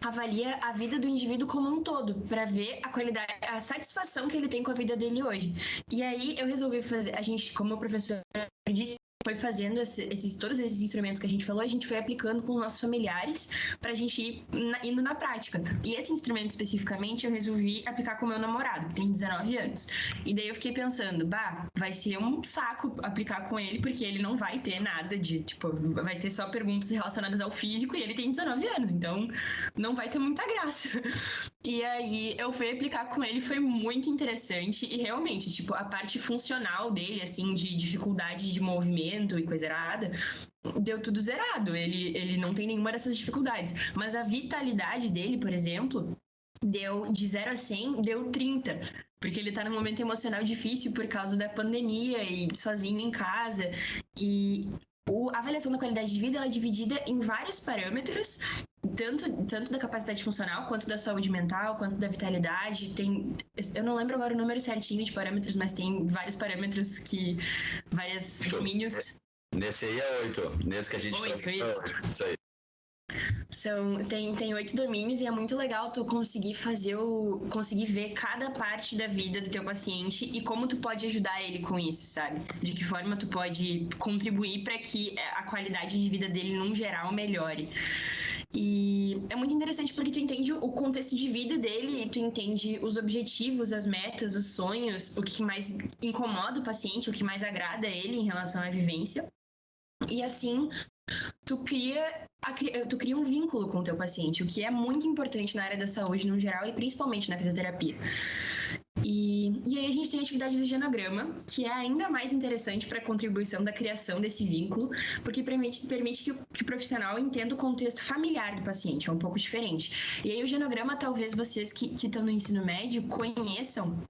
avalia a vida do indivíduo como um todo, para ver a qualidade, a satisfação que ele tem com a vida dele hoje. E aí eu resolvi fazer, a gente, como o professor disse, foi fazendo todos esses instrumentos que a gente falou, a gente foi aplicando com os nossos familiares pra gente ir indo na prática. E esse instrumento especificamente eu resolvi aplicar com o meu namorado, que tem 19 anos. E daí eu fiquei pensando, vai ser um saco aplicar com ele, porque ele não vai ter nada de, tipo, vai ter só perguntas relacionadas ao físico e ele tem 19 anos, então não vai ter muita graça. E aí eu fui aplicar com ele, foi muito interessante e realmente, tipo, a parte funcional dele, assim, de dificuldade de movimento e coisa errada, deu tudo zerado. Ele não tem nenhuma dessas dificuldades. Mas a vitalidade dele, por exemplo, deu de 0 a 100, deu 30. Porque ele tá num momento emocional difícil por causa da pandemia e sozinho em casa. E a avaliação da qualidade de vida ela é dividida em vários parâmetros, tanto da capacidade funcional, quanto da saúde mental, quanto da vitalidade. Eu não lembro agora o número certinho de parâmetros, mas tem vários parâmetros vários domínios. Nesse aí é 8. Nesse que a gente 8, isso aí. Tem 8 domínios e é muito legal tu conseguir conseguir ver cada parte da vida do teu paciente e como tu pode ajudar ele com isso, sabe? De que forma tu pode contribuir para que a qualidade de vida dele, num geral, melhore. E é muito interessante porque tu entende o contexto de vida dele e tu entende os objetivos, as metas, os sonhos, o que mais incomoda o paciente, o que mais agrada ele em relação à vivência. E assim, tu cria um vínculo com o teu paciente, o que é muito importante na área da saúde no geral e principalmente na fisioterapia. E aí a gente tem a atividade do genograma, que é ainda mais interessante para a contribuição da criação desse vínculo, porque permite que o profissional entenda o contexto familiar do paciente, é um pouco diferente. E aí o genograma, talvez vocês que estão no ensino médio conheçam,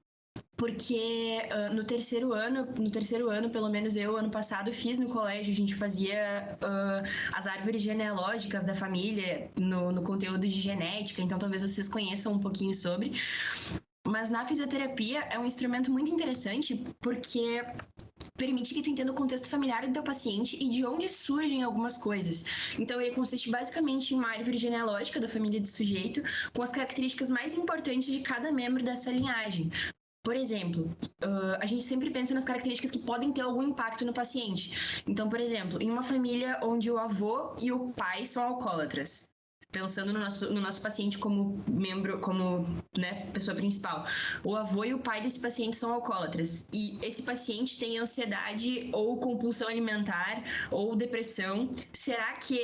porque no terceiro ano, pelo menos eu, ano passado, fiz no colégio, a gente fazia as árvores genealógicas da família no conteúdo de genética, então talvez vocês conheçam um pouquinho sobre. Mas na fisioterapia é um instrumento muito interessante porque permite que tu entenda o contexto familiar do teu paciente e de onde surgem algumas coisas. Então ele consiste basicamente em uma árvore genealógica da família do sujeito com as características mais importantes de cada membro dessa linhagem. Por exemplo, a gente sempre pensa nas características que podem ter algum impacto no paciente. Então, por exemplo, em uma família onde o avô e o pai são alcoólatras, pensando no nosso paciente como membro, como pessoa principal. O avô e o pai desse paciente são alcoólatras. E esse paciente tem ansiedade ou compulsão alimentar ou depressão. Será que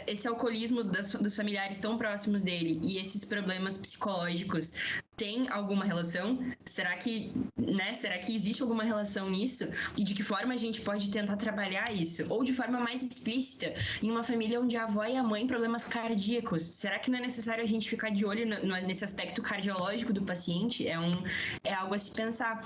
esse alcoolismo dos familiares tão próximos dele e esses problemas psicológicos tem alguma relação? Será que existe alguma relação nisso? E de que forma a gente pode tentar trabalhar isso? Ou de forma mais explícita, em uma família onde a avó e a mãe problemas cardíacos, será que não é necessário a gente ficar de olho nesse aspecto cardiológico do paciente? É algo a se pensar.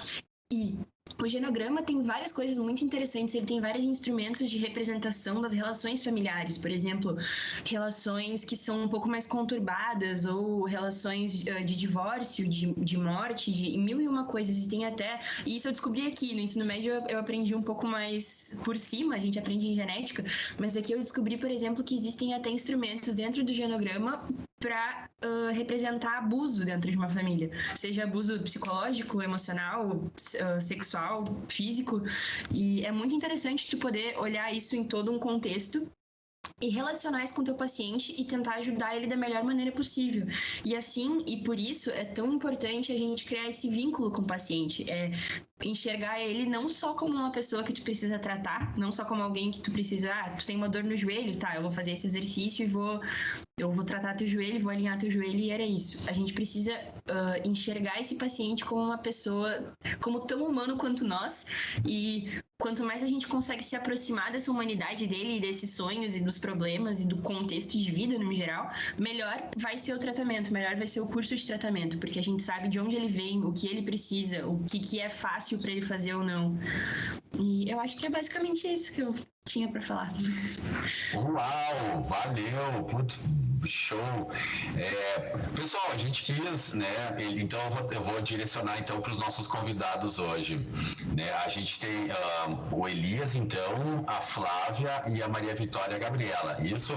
E o genograma tem várias coisas muito interessantes, ele tem vários instrumentos de representação das relações familiares, por exemplo, relações que são um pouco mais conturbadas ou relações de divórcio, de morte, de mil e uma coisas, e tem até, e isso eu descobri aqui, no ensino médio eu aprendi um pouco mais por cima, a gente aprende em genética, mas aqui eu descobri, por exemplo, que existem até instrumentos dentro do genograma para representar abuso dentro de uma família, seja abuso psicológico, emocional, sexual, físico, e é muito interessante tu poder olhar isso em todo um contexto e relacionar isso com o teu paciente e tentar ajudar ele da melhor maneira possível. E assim, e por isso é tão importante a gente criar esse vínculo com o paciente. enxergar ele não só como uma pessoa que tu precisa tratar, não só como alguém que tu precisa, tu tem uma dor no joelho, tá, eu vou fazer esse exercício e eu vou tratar teu joelho, vou alinhar teu joelho e era isso. A gente precisa enxergar esse paciente como uma pessoa, como tão humano quanto nós, e quanto mais a gente consegue se aproximar dessa humanidade dele, desses sonhos e dos problemas e do contexto de vida no geral, melhor vai ser o tratamento, melhor vai ser o curso de tratamento, porque a gente sabe de onde ele vem, o que ele precisa, o que é fácil para ele fazer ou não. E eu acho que é basicamente isso que eu tinha para falar. Uau, valeu, putz, show. Pessoal, a gente quis, né? Então eu vou direcionar então para os nossos convidados hoje, né? A gente tem o Elias, então, a Flávia e a Maria Vitória Gabriela. Isso.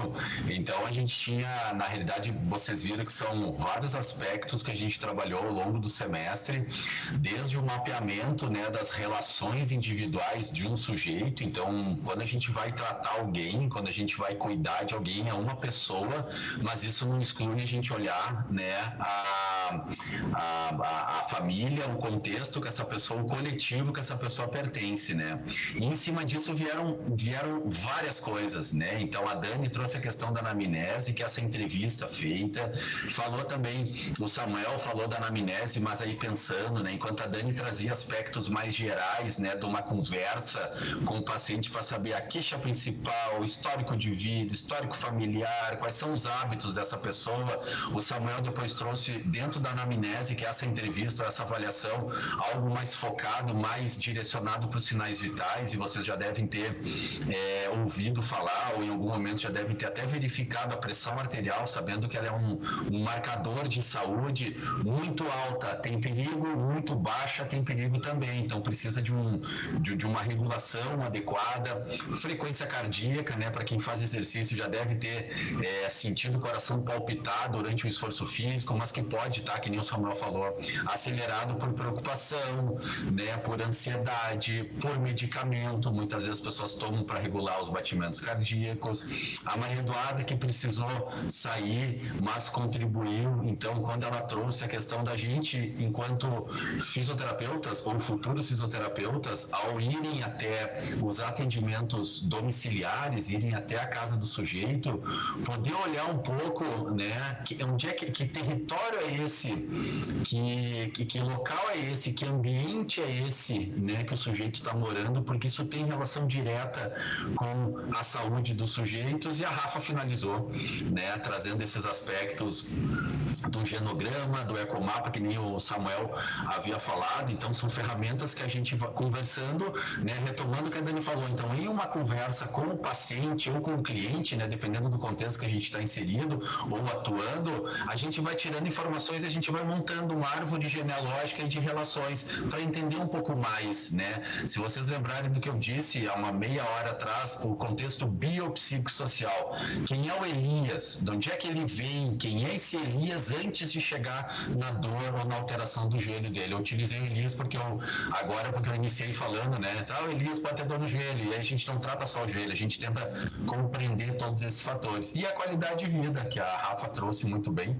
Então a gente tinha, na realidade, vocês viram que são vários aspectos que a gente trabalhou ao longo do semestre, desde o mapeamento, né, das relações individuais de um sujeito. Então, quando a gente vai tratar alguém, quando a gente vai cuidar de alguém, é uma pessoa, mas isso não exclui a gente olhar, né, a família, o contexto que essa pessoa, o coletivo que essa pessoa pertence, né? E em cima disso vieram várias coisas, né? Então a Dani trouxe a questão da anamnese, que é essa entrevista feita, falou também, o Samuel falou da anamnese, mas aí pensando, né, enquanto a Dani trazia aspectos mais gerais, né, de uma conversa com o paciente para saber a queixa principal, histórico de vida, histórico familiar, quais são os hábitos dessa pessoa. O Samuel depois trouxe dentro da anamnese, que é essa entrevista, essa avaliação, algo mais focado, mais direcionado para os sinais vitais, e vocês já devem ter ouvido falar, ou em algum momento já devem ter até verificado a pressão arterial, sabendo que ela é um marcador de saúde muito alta, tem perigo, muito baixa, tem perigo também, então precisa de uma regulação adequada, frequência cardíaca, né, para quem faz exercício já deve ter sentido o coração palpitar durante o esforço físico, mas que pode estar, que nem o Samuel falou, acelerado por preocupação, né, por ansiedade, por medicamento, muitas vezes as pessoas tomam para regular os batimentos cardíacos. A Maria Eduarda, que precisou sair, mas contribuiu, então quando ela trouxe a questão da gente, enquanto fisioterapeutas ou futuros fisioterapeutas, ao irem até os atendimentos domiciliares, irem até a casa do sujeito, poder olhar um pouco, né, onde é que território é esse, que local é esse, que ambiente é esse, né, que o sujeito está morando, porque isso tem relação direta com a saúde dos sujeitos. E a Rafa finalizou, né, trazendo esses aspectos do genograma, do ecomapa, que nem o Samuel havia falado. Então são ferramentas que a gente vai conversando, né, retomando o que a Dani falou. Então, em uma conversa com o paciente ou com o cliente, né, dependendo do contexto que a gente está inserido ou atuando, a gente vai tirando informações e a gente vai montando uma árvore genealógica e de relações para entender um pouco mais, né? Se vocês lembrarem do que eu disse há uma meia hora atrás, o contexto biopsicossocial. Quem é o Elias? De onde é que ele vem? Quem é esse Elias antes de chegar na dor ou na alteração do joelho dele? Eu utilizei o Elias porque eu iniciei falando, né? O Elias pode ter dor no joelho, e aí a gente não trata só o joelho, a gente tenta compreender todos esses fatores. E a qualidade de vida, que a Rafa trouxe muito bem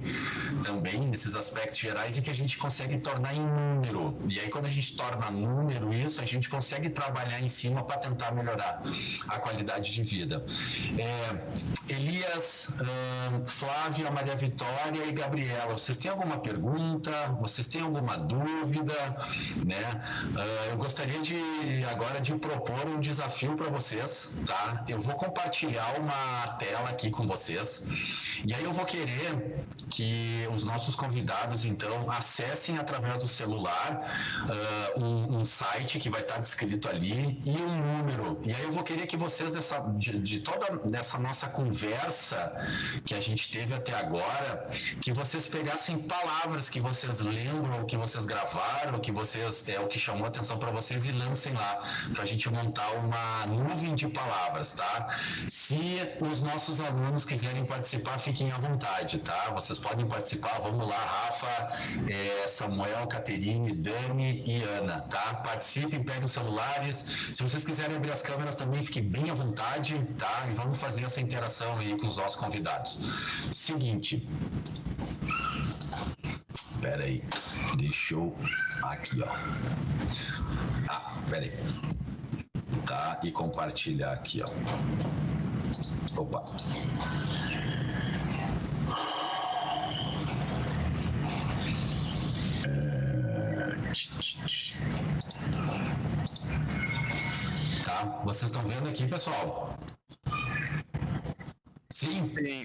também, nesses aspectos gerais, e que a gente consegue tornar em número. E aí, quando a gente torna número isso, a gente consegue trabalhar em cima para tentar melhorar a qualidade de vida. Elias, Flávia, Maria Vitória e Gabriela, vocês têm alguma pergunta? Vocês têm alguma dúvida? Né? Eu gostaria agora de propor um desafio para vocês, tá? Eu vou compartilhar uma tela aqui com vocês, e aí eu vou querer que os nossos convidados, então, acessem através do celular um site que vai estar descrito ali e um número. E aí eu vou querer que vocês, de toda essa nossa conversa que a gente teve até agora, que vocês pegassem palavras que vocês lembram, que vocês gravaram, que vocês o que chamou a atenção para vocês, e lancem lá, para a gente montar uma nuvem de palavras, tá? Se os nossos alunos quiserem participar, fiquem à vontade, tá? Vocês podem participar, vamos lá, Rafa, Samuel, Caterine, Dani e Ana, tá? Participem, peguem os celulares. Se vocês quiserem abrir as câmeras também, fiquem bem à vontade, tá? E vamos fazer essa interação aí com os nossos convidados. Seguinte. Espera aí. Deixa eu... Aqui, ó. Ah, peraí. Tá, e compartilhar aqui, ó. Opa. Tá, vocês estão vendo aqui, pessoal? Sim? Sim.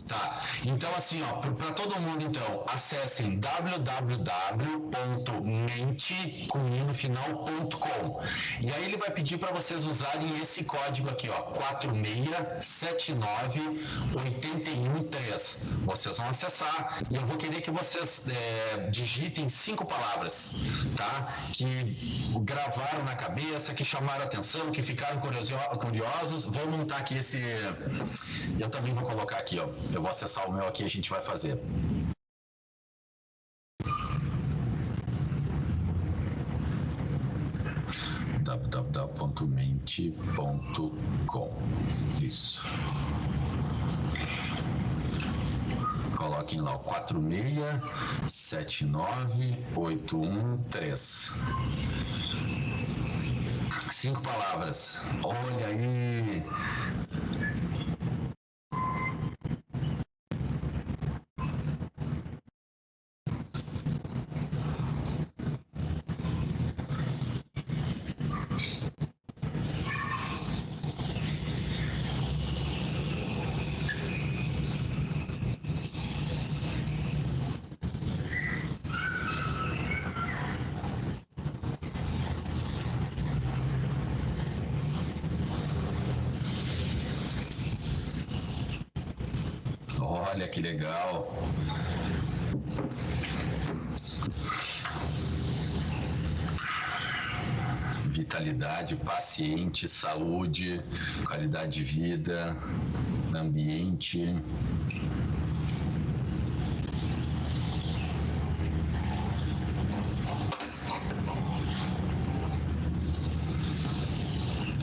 Tá, então assim, ó, para todo mundo, então, acessem www.mente.com e aí ele vai pedir para vocês usarem esse código aqui, ó, 4679813. Vocês vão acessar e eu vou querer que vocês digitem 5 palavras, tá? Que gravaram na cabeça, que chamaram atenção, que ficaram curiosos. Vou montar aqui esse... Eu também vou colocar aqui, ó. Eu vou acessar o meu aqui e a gente vai fazer. www.mente.com. Isso. Coloquem lá o 4679813. 5 palavras. Olha aí. Olha que legal. Vitalidade, paciente, saúde, qualidade de vida, ambiente.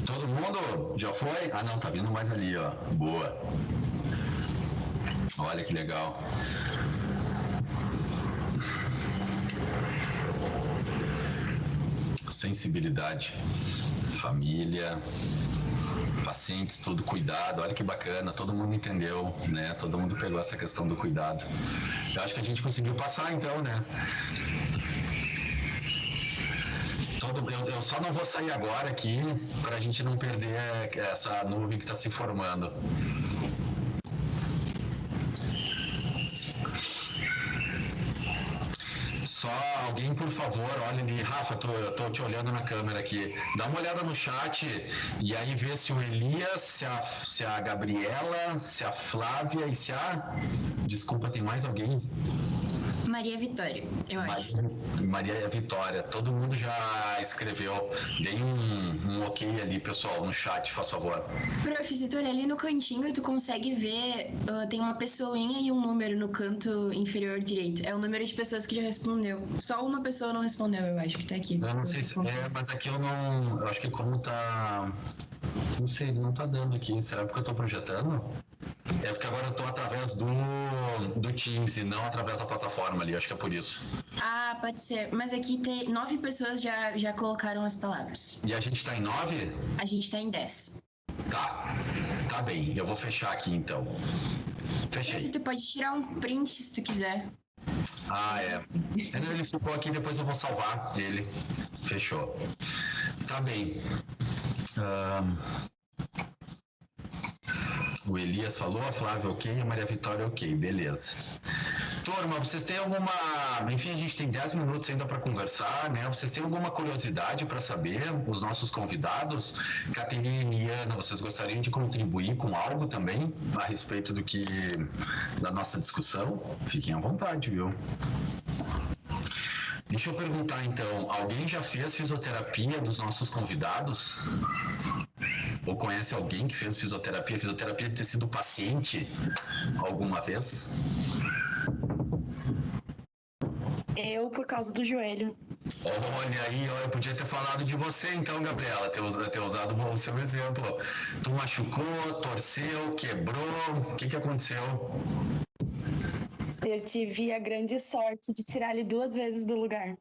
Todo mundo já foi? Ah, não, tá vindo mais ali, ó. Boa. Olha que legal. Sensibilidade, família, pacientes, tudo cuidado. Olha que bacana, todo mundo entendeu, né? Todo mundo pegou essa questão do cuidado. Eu acho que a gente conseguiu passar, então, né? Eu só não vou sair agora aqui para a gente não perder essa nuvem que está se formando. Só alguém, por favor, olha ali, Rafa, eu tô te olhando na câmera aqui. Dá uma olhada no chat e aí vê se o Elias, se a Gabriela, se a Flávia e se a... Desculpa, tem mais alguém? Maria Vitória, eu acho. Maria Vitória, todo mundo já escreveu. Dei um ok ali, pessoal, no chat, faz favor. Prof, se tu olhar ali no cantinho, tu consegue ver, tem uma pessoinha e um número no canto inferior direito. É o número de pessoas que já respondeu. Só uma pessoa não respondeu, eu acho que tá aqui. Eu não sei se... mas aqui eu não... Eu acho que como tá... Não sei, não tá dando aqui. Será porque eu tô projetando? É porque agora eu tô através do Teams e não através da plataforma ali, acho que é por isso. Ah, pode ser. Mas aqui tem 9 pessoas já colocaram as palavras. E a gente tá em 9? A gente tá em 10. Tá bem. Eu vou fechar aqui então. Fechei. Tu pode tirar um print se tu quiser. Ah, é. Ele ficou aqui, depois eu vou salvar ele. Fechou. Tá bem. O Elias falou, a Flávia ok, a Maria Vitória ok, beleza. Turma, vocês têm alguma... Enfim, a gente tem 10 minutos ainda para conversar, né? Vocês têm alguma curiosidade para saber, os nossos convidados? Caterine e Ana, vocês gostariam de contribuir com algo também a respeito da nossa discussão? Fiquem à vontade, viu? Deixa eu perguntar então, alguém já fez fisioterapia dos nossos convidados? Ou conhece alguém que fez fisioterapia? Fisioterapia de ter sido paciente alguma vez? Eu, por causa do joelho. Olha aí, eu podia ter falado de você então, Gabriela, ter usado o seu exemplo. Tu machucou, torceu, quebrou, o que aconteceu? Eu tive a grande sorte de tirar ele 2 vezes do lugar.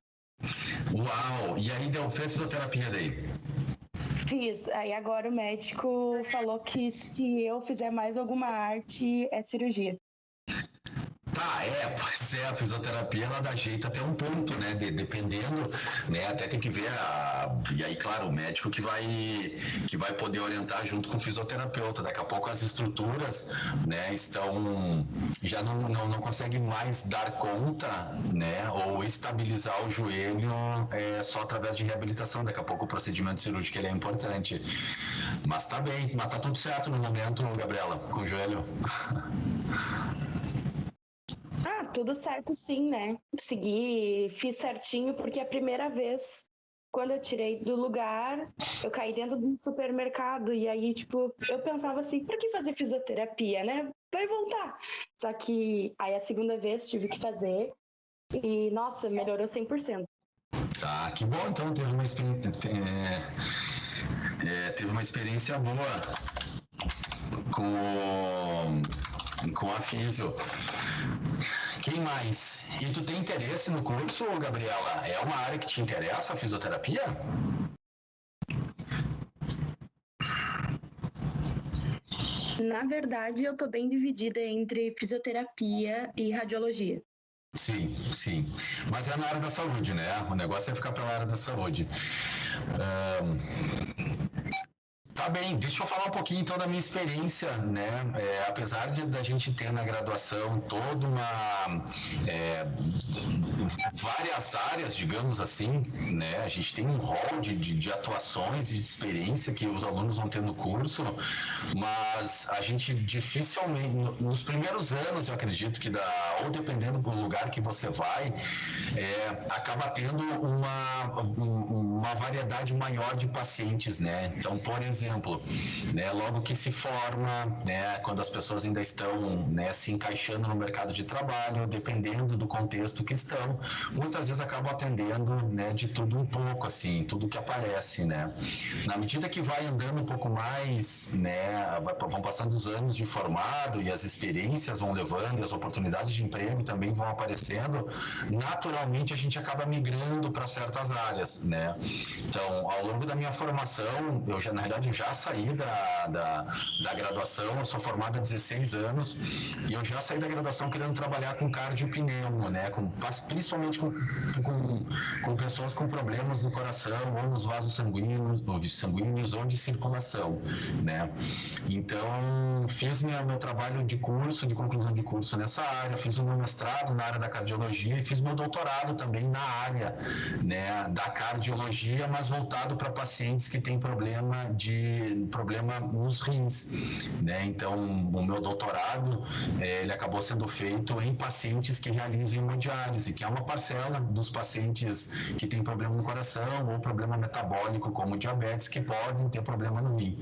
Uau! E aí fez fisioterapia daí? Fiz. Aí agora o médico falou que se eu fizer mais alguma arte, é cirurgia. Tá, pois é, a fisioterapia ela dá jeito até um ponto, né? Dependendo, né? Até tem que ver e aí, claro, o médico que vai poder orientar junto com o fisioterapeuta. Daqui a pouco as estruturas, né, já não conseguem mais dar conta, né? Ou estabilizar o joelho só através de reabilitação. Daqui a pouco o procedimento cirúrgico ele é importante. Mas tá bem, mas tá tudo certo no momento, Gabriela, com o joelho. Ah, tudo certo sim, né? Segui, fiz certinho, porque a primeira vez, quando eu tirei do lugar, eu caí dentro de um supermercado, e aí, tipo, eu pensava assim, pra que fazer fisioterapia, né? Vai voltar. Só que aí a segunda vez tive que fazer, e nossa, melhorou 100%. Tá, que bom, então teve uma experiência, teve uma experiência boa com a Físio. Quem mais? E tu tem interesse no curso, Gabriela? É uma área que te interessa, a fisioterapia? Na verdade, eu tô bem dividida entre fisioterapia e radiologia. Sim, sim. Mas é na área da saúde, né? O negócio é ficar pela área da saúde. Tá bem, deixa eu falar um pouquinho então da minha experiência, né? Apesar da gente ter na graduação toda várias áreas, digamos assim, né? A gente tem um rol de atuações e de experiência que os alunos vão ter no curso, mas a gente dificilmente, nos primeiros anos, eu acredito que ou dependendo do lugar que você vai, acaba tendo uma variedade maior de pacientes, né? Então, por exemplo, né, logo que se forma, né, quando as pessoas ainda estão, né, se encaixando no mercado de trabalho, dependendo do contexto que estão, muitas vezes acabam atendendo, né, de tudo um pouco, assim, tudo que aparece, né? Na medida que vai andando um pouco mais, né, vão passando os anos de formado e as experiências vão levando e as oportunidades de emprego também vão aparecendo, naturalmente a gente acaba migrando para certas áreas, né? Então, ao longo da minha formação, na realidade, eu já saí da graduação, eu sou formado há 16 anos, e eu já saí da graduação querendo trabalhar com cardiopneumo, né? Principalmente com pessoas com problemas no coração, ou nos vasos sanguíneos ou de circulação, né? Então, fiz meu trabalho de conclusão de curso nessa área, fiz o meu mestrado na área da cardiologia e fiz meu doutorado também na área, né, da cardiologia, mas voltado para pacientes que têm problema nos rins, né? Então, o meu doutorado, ele acabou sendo feito em pacientes que realizam hemodiálise, que é uma parcela dos pacientes que têm problema no coração ou problema metabólico, como diabetes, que podem ter problema no rim,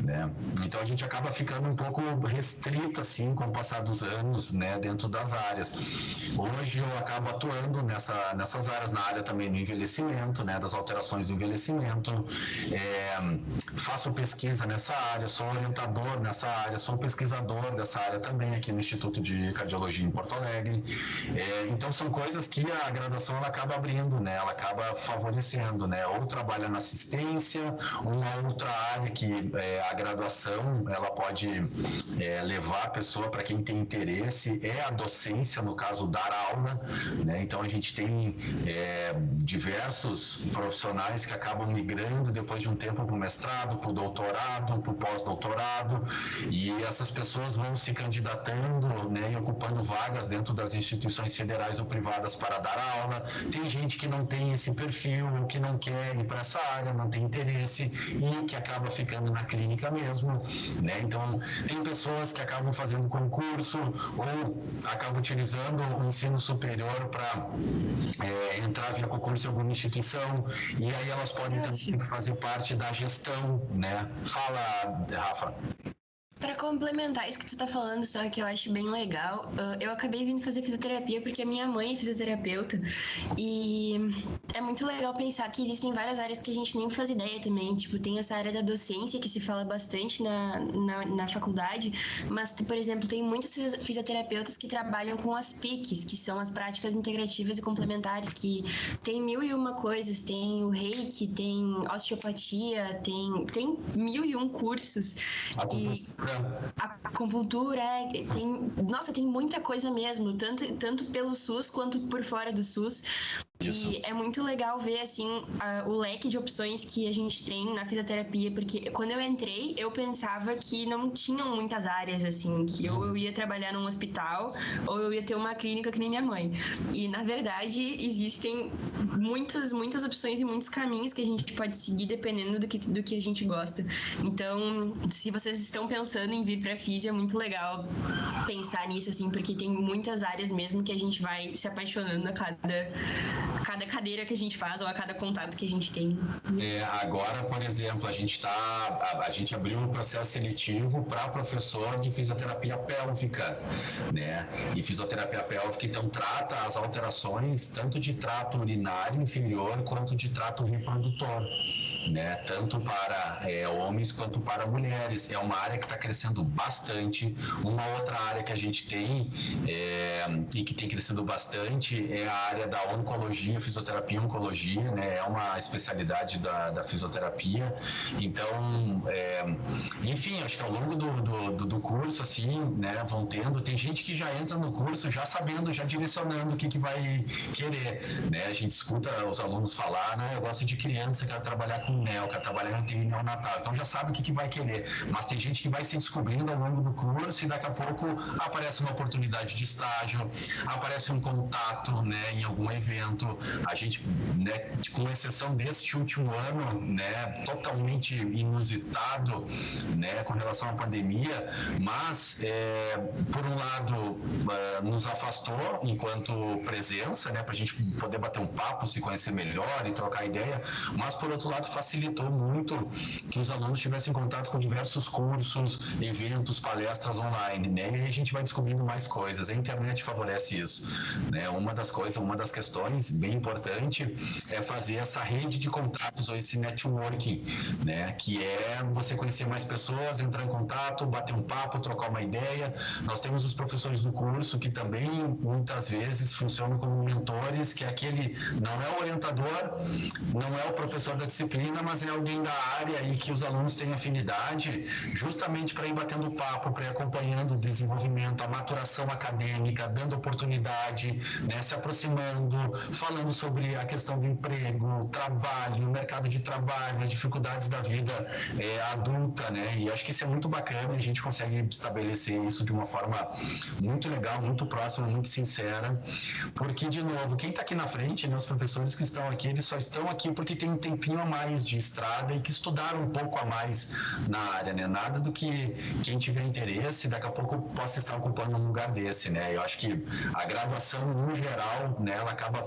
né? Então, a gente acaba ficando um pouco restrito, assim, com o passar dos anos, né, dentro das áreas. Hoje, eu acabo atuando nessas áreas, na área também do envelhecimento, né, das alterações do envelhecimento, faço pesquisa nessa área, sou orientador nessa área, sou pesquisador dessa área também aqui no Instituto de Cardiologia em Porto Alegre. Então são coisas que a graduação ela acaba abrindo, né, ela acaba favorecendo, né, ou trabalha na assistência, uma outra área que a graduação ela pode levar a pessoa, para quem tem interesse, é a docência, no caso dar aula, né? Então a gente tem diversos profissionais que acabam migrando depois de um tempo para o mestrado, para o doutorado, para o pós-doutorado, e essas pessoas vão se candidatando, né, e ocupando vagas dentro das instituições federais ou privadas para dar aula. Tem gente que não tem esse perfil, ou que não quer ir para essa área, não tem interesse e que acaba ficando na clínica mesmo, né? Então, tem pessoas que acabam fazendo concurso ou acabam utilizando o ensino superior para entrar via concurso em alguma instituição, e aí elas podem também fazer parte da gestão, né? Fala, Rafa. Pra complementar isso que tu tá falando, só que eu acho bem legal, eu acabei vindo fazer fisioterapia porque a minha mãe é fisioterapeuta e é muito legal pensar que existem várias áreas que a gente nem faz ideia também, tipo, tem essa área da docência que se fala bastante na faculdade, mas, por exemplo, tem muitos fisioterapeutas que trabalham com as PICs, que são as práticas integrativas e complementares, que tem 1001 coisas, tem o reiki, tem osteopatia, tem 1001 cursos. E a acupuntura, tem muita coisa mesmo, tanto pelo SUS quanto por fora do SUS. Isso. E é muito legal ver, assim, o leque de opções que a gente tem na fisioterapia, porque quando eu entrei, eu pensava que não tinham muitas áreas, assim, que ou eu ia trabalhar num hospital, ou eu ia ter uma clínica que nem minha mãe. E, na verdade, existem muitas opções e muitos caminhos que a gente pode seguir dependendo do que a gente gosta. Então, se vocês estão pensando em vir pra físio, é muito legal pensar nisso, assim, porque tem muitas áreas mesmo que a gente vai se apaixonando a cada cadeira que a gente faz ou a cada contato que a gente tem. Agora, por exemplo, a gente abriu um processo seletivo para professor de fisioterapia pélvica, né? E fisioterapia pélvica, então, trata as alterações tanto de trato urinário inferior quanto de trato reprodutor, né? Tanto para homens quanto para mulheres. É uma área que está crescendo bastante. Uma outra área que a gente tem e que tem crescido bastante é a área da oncologia, fisioterapia e oncologia, né? É uma especialidade da fisioterapia. Então, enfim, acho que ao longo do curso, assim, né, vão tendo, tem gente que já entra no curso já sabendo, já direcionando o que vai querer, né? A gente escuta os alunos falar, né, eu gosto de criança, quero trabalhar com neo, quero trabalhar em UTI neonatal, então já sabe o que vai querer, mas tem gente que vai se descobrindo ao longo do curso e daqui a pouco aparece uma oportunidade de estágio, aparece um contato, né, em algum evento. A gente, né, com exceção deste último ano, né, totalmente inusitado, né, com relação à pandemia, mas por um lado nos afastou enquanto presença, né, para a gente poder bater um papo, se conhecer melhor e trocar ideia, mas por outro lado facilitou muito que os alunos tivessem contato com diversos cursos, eventos, palestras online, né, e a gente vai descobrindo mais coisas. A internet favorece isso, né? Uma das questões bem importante é fazer essa rede de contatos ou esse networking, né? Que é você conhecer mais pessoas, entrar em contato, bater um papo, trocar uma ideia. Nós temos os professores do curso que também muitas vezes funcionam como mentores, que é aquele, não é o orientador, não é o professor da disciplina, mas é alguém da área e que os alunos têm afinidade, justamente para ir batendo papo, para ir acompanhando o desenvolvimento, a maturação acadêmica, dando oportunidade, né? Se aproximando, falando sobre a questão do emprego, trabalho, mercado de trabalho, as dificuldades da vida adulta, né? E acho que isso é muito bacana, a gente consegue estabelecer isso de uma forma muito legal, muito próxima, muito sincera, porque, de novo, quem está aqui na frente, né, os professores que estão aqui, eles só estão aqui porque tem um tempinho a mais de estrada e que estudaram um pouco a mais na área, né? Nada do que quem tiver interesse, daqui a pouco possa estar ocupando um lugar desse, né? Eu acho que a graduação, no geral, né, ela acaba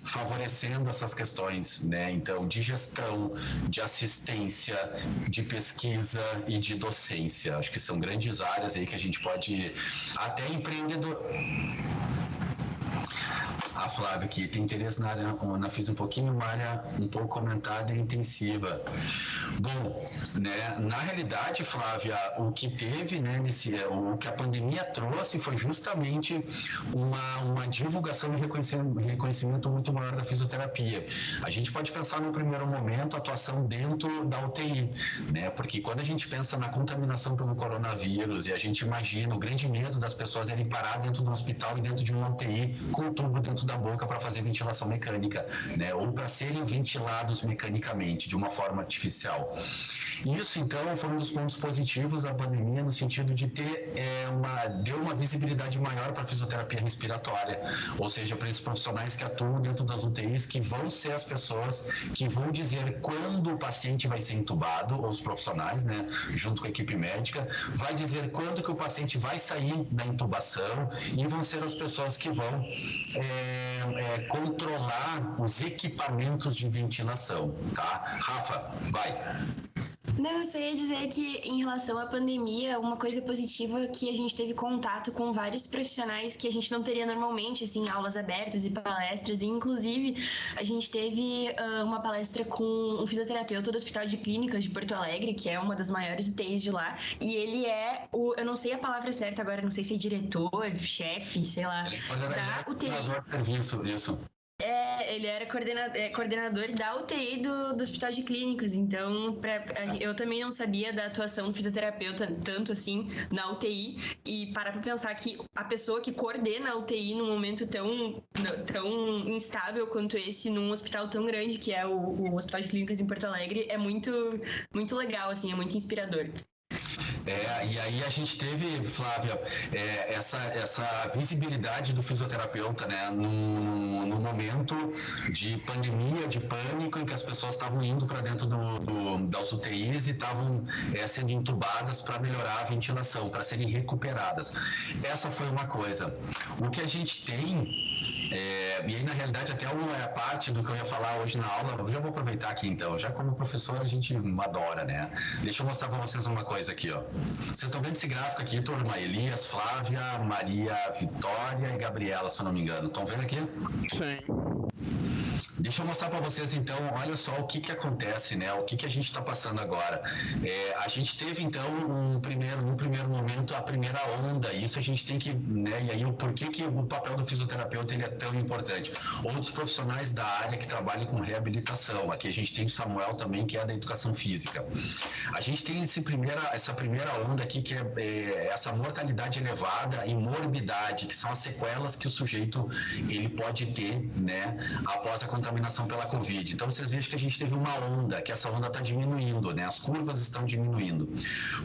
favorecendo essas questões, né? Então, de gestão, de assistência, de pesquisa e de docência. Acho que são grandes áreas aí que a gente pode até empreendedor. A Flávia aqui tem interesse na área, fiz um pouquinho, uma área um pouco comentada e intensiva. Bom, né, na realidade, Flávia, o que teve, né, o que a pandemia trouxe foi justamente uma divulgação e reconhecimento muito maior da fisioterapia. A gente pode pensar no primeiro momento a atuação dentro da UTI, né, porque quando a gente pensa na contaminação pelo coronavírus e a gente imagina o grande medo das pessoas irem parar dentro do hospital e dentro de uma UTI com um tubo dentro da boca para fazer ventilação mecânica, né, ou para serem ventilados mecanicamente de uma forma artificial. Isso, então, foi um dos pontos positivos da pandemia, no sentido de ter deu uma visibilidade maior para a fisioterapia respiratória, ou seja, para esses profissionais que atuam dentro das UTIs, que vão ser as pessoas que vão dizer quando o paciente vai ser entubado, ou os profissionais, né, junto com a equipe médica, vai dizer quando que o paciente vai sair da intubação e vão ser as pessoas que vão controlar os equipamentos de ventilação, tá? Rafa, vai. Não, eu só ia dizer que em relação à pandemia, uma coisa positiva é que a gente teve contato com vários profissionais que a gente não teria normalmente, assim, aulas abertas e palestras, e inclusive a gente teve uma palestra com um fisioterapeuta do Hospital de Clínicas de Porto Alegre, que é uma das maiores UTIs de lá, e ele é eu não sei a palavra certa agora, não sei se é diretor, chefe, sei lá, da UTI. Coordenador de serviço, isso. Ele era coordenador da UTI do Hospital de Clínicas, então eu também não sabia da atuação do fisioterapeuta tanto assim na UTI, e parar pra pensar que a pessoa que coordena a UTI num momento tão instável quanto esse, num hospital tão grande que é o Hospital de Clínicas em Porto Alegre, é muito, muito legal, assim, é muito inspirador. E aí a gente teve, Flávia, essa visibilidade do fisioterapeuta, né, no momento de pandemia, de pânico, em que as pessoas estavam indo para dentro das UTIs e estavam sendo entubadas para melhorar a ventilação, para serem recuperadas. Essa foi uma coisa. O que a gente tem, e aí na realidade até uma parte do que eu ia falar hoje na aula, eu já vou aproveitar aqui então, já como professor a gente adora, né? Deixa eu mostrar para vocês uma coisa aqui, ó. Vocês estão vendo esse gráfico aqui, turma? Elias, Flávia, Maria, Vitória e Gabriela, se eu não me engano. Estão vendo aqui? Sim. Deixa eu mostrar para vocês, então, olha só o que acontece, né? O que a gente está passando agora. A gente teve, então, num primeiro momento, a primeira onda, e isso a gente tem que, né? E aí, o porquê que o papel do fisioterapeuta ele é tão importante. Outros profissionais da área que trabalham com reabilitação. Aqui a gente tem o Samuel também, que é da educação física. A gente tem essa primeira onda aqui, que é essa mortalidade elevada e morbidade, que são as sequelas que o sujeito ele pode ter, né? Após a contaminação pela Covid. Então, vocês vejam que a gente teve uma onda, que essa onda está diminuindo, né? As curvas estão diminuindo.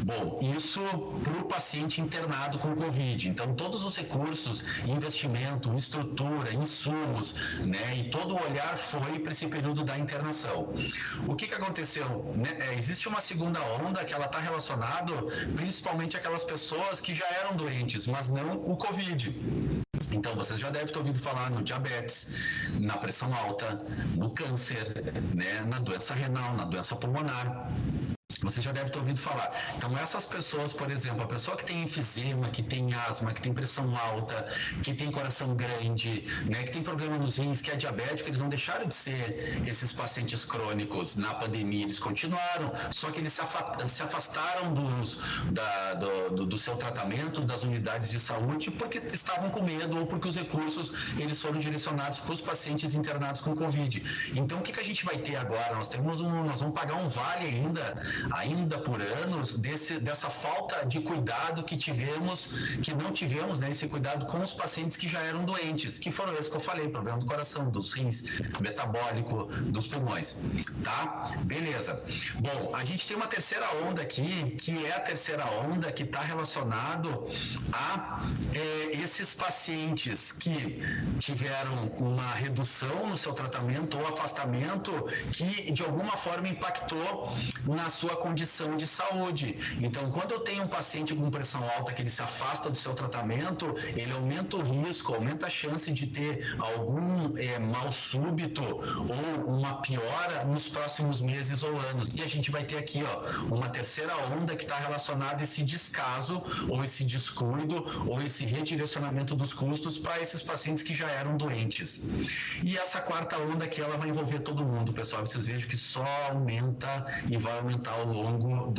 Bom, isso para o paciente internado com Covid. Então, todos os recursos, investimento, estrutura, insumos, né? E todo o olhar foi para esse período da internação. O que aconteceu? Né? Existe uma segunda onda que ela está relacionada principalmente àquelas pessoas que já eram doentes, mas não o Covid. Então, vocês já devem ter ouvido falar no diabetes, na pressão alta, no câncer, né, na doença renal, na doença pulmonar. Você já deve ter ouvido falar. Então, essas pessoas, por exemplo, a pessoa que tem enfisema, que tem asma, que tem pressão alta, que tem coração grande, né, que tem problema nos rins, que é diabético, eles não deixaram de ser esses pacientes crônicos na pandemia. Eles continuaram, só que eles se afastaram do seu tratamento, das unidades de saúde, porque estavam com medo ou porque os recursos eles foram direcionados para os pacientes internados com Covid. Então, o que a gente vai ter agora? Nós vamos pagar um vale ainda por anos dessa falta de cuidado que não tivemos, né, esse cuidado com os pacientes que já eram doentes, que foram esses que eu falei, problema do coração, dos rins, metabólico, dos pulmões, tá? Beleza. Bom, a gente tem uma terceira onda aqui, que é a terceira onda que está relacionado a esses pacientes que tiveram uma redução no seu tratamento ou afastamento que de alguma forma impactou na sua condição de saúde. Então, quando eu tenho um paciente com pressão alta que ele se afasta do seu tratamento, ele aumenta o risco, aumenta a chance de ter algum mal súbito ou uma piora nos próximos meses ou anos. E a gente vai ter aqui, uma terceira onda que está relacionada a esse descaso ou esse descuido ou esse redirecionamento dos custos para esses pacientes que já eram doentes. E essa quarta onda aqui, ela vai envolver todo mundo, pessoal. Vocês vejam que só aumenta e vai aumentar ao longo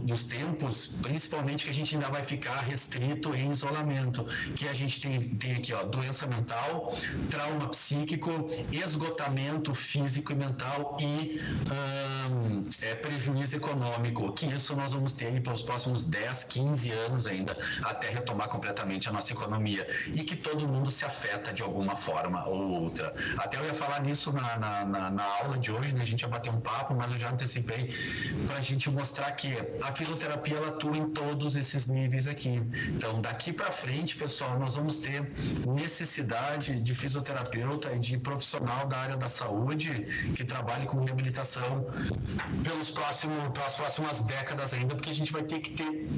dos tempos, principalmente que a gente ainda vai ficar restrito em isolamento, que a gente tem aqui, doença mental, trauma psíquico, esgotamento físico e mental e prejuízo econômico, que isso nós vamos ter aí pelos próximos 10, 15 anos ainda, até retomar completamente a nossa economia, e que todo mundo se afeta de alguma forma ou outra. Até eu ia falar nisso na aula de hoje, né? A gente ia bater um papo, mas eu já antecipei para a gente mostrar que a fisioterapia ela atua em todos esses níveis aqui. Então, daqui para frente, pessoal, nós vamos ter necessidade de fisioterapeuta e de profissional da área da saúde que trabalhe com reabilitação pelas próximas décadas ainda, porque a gente vai ter que ter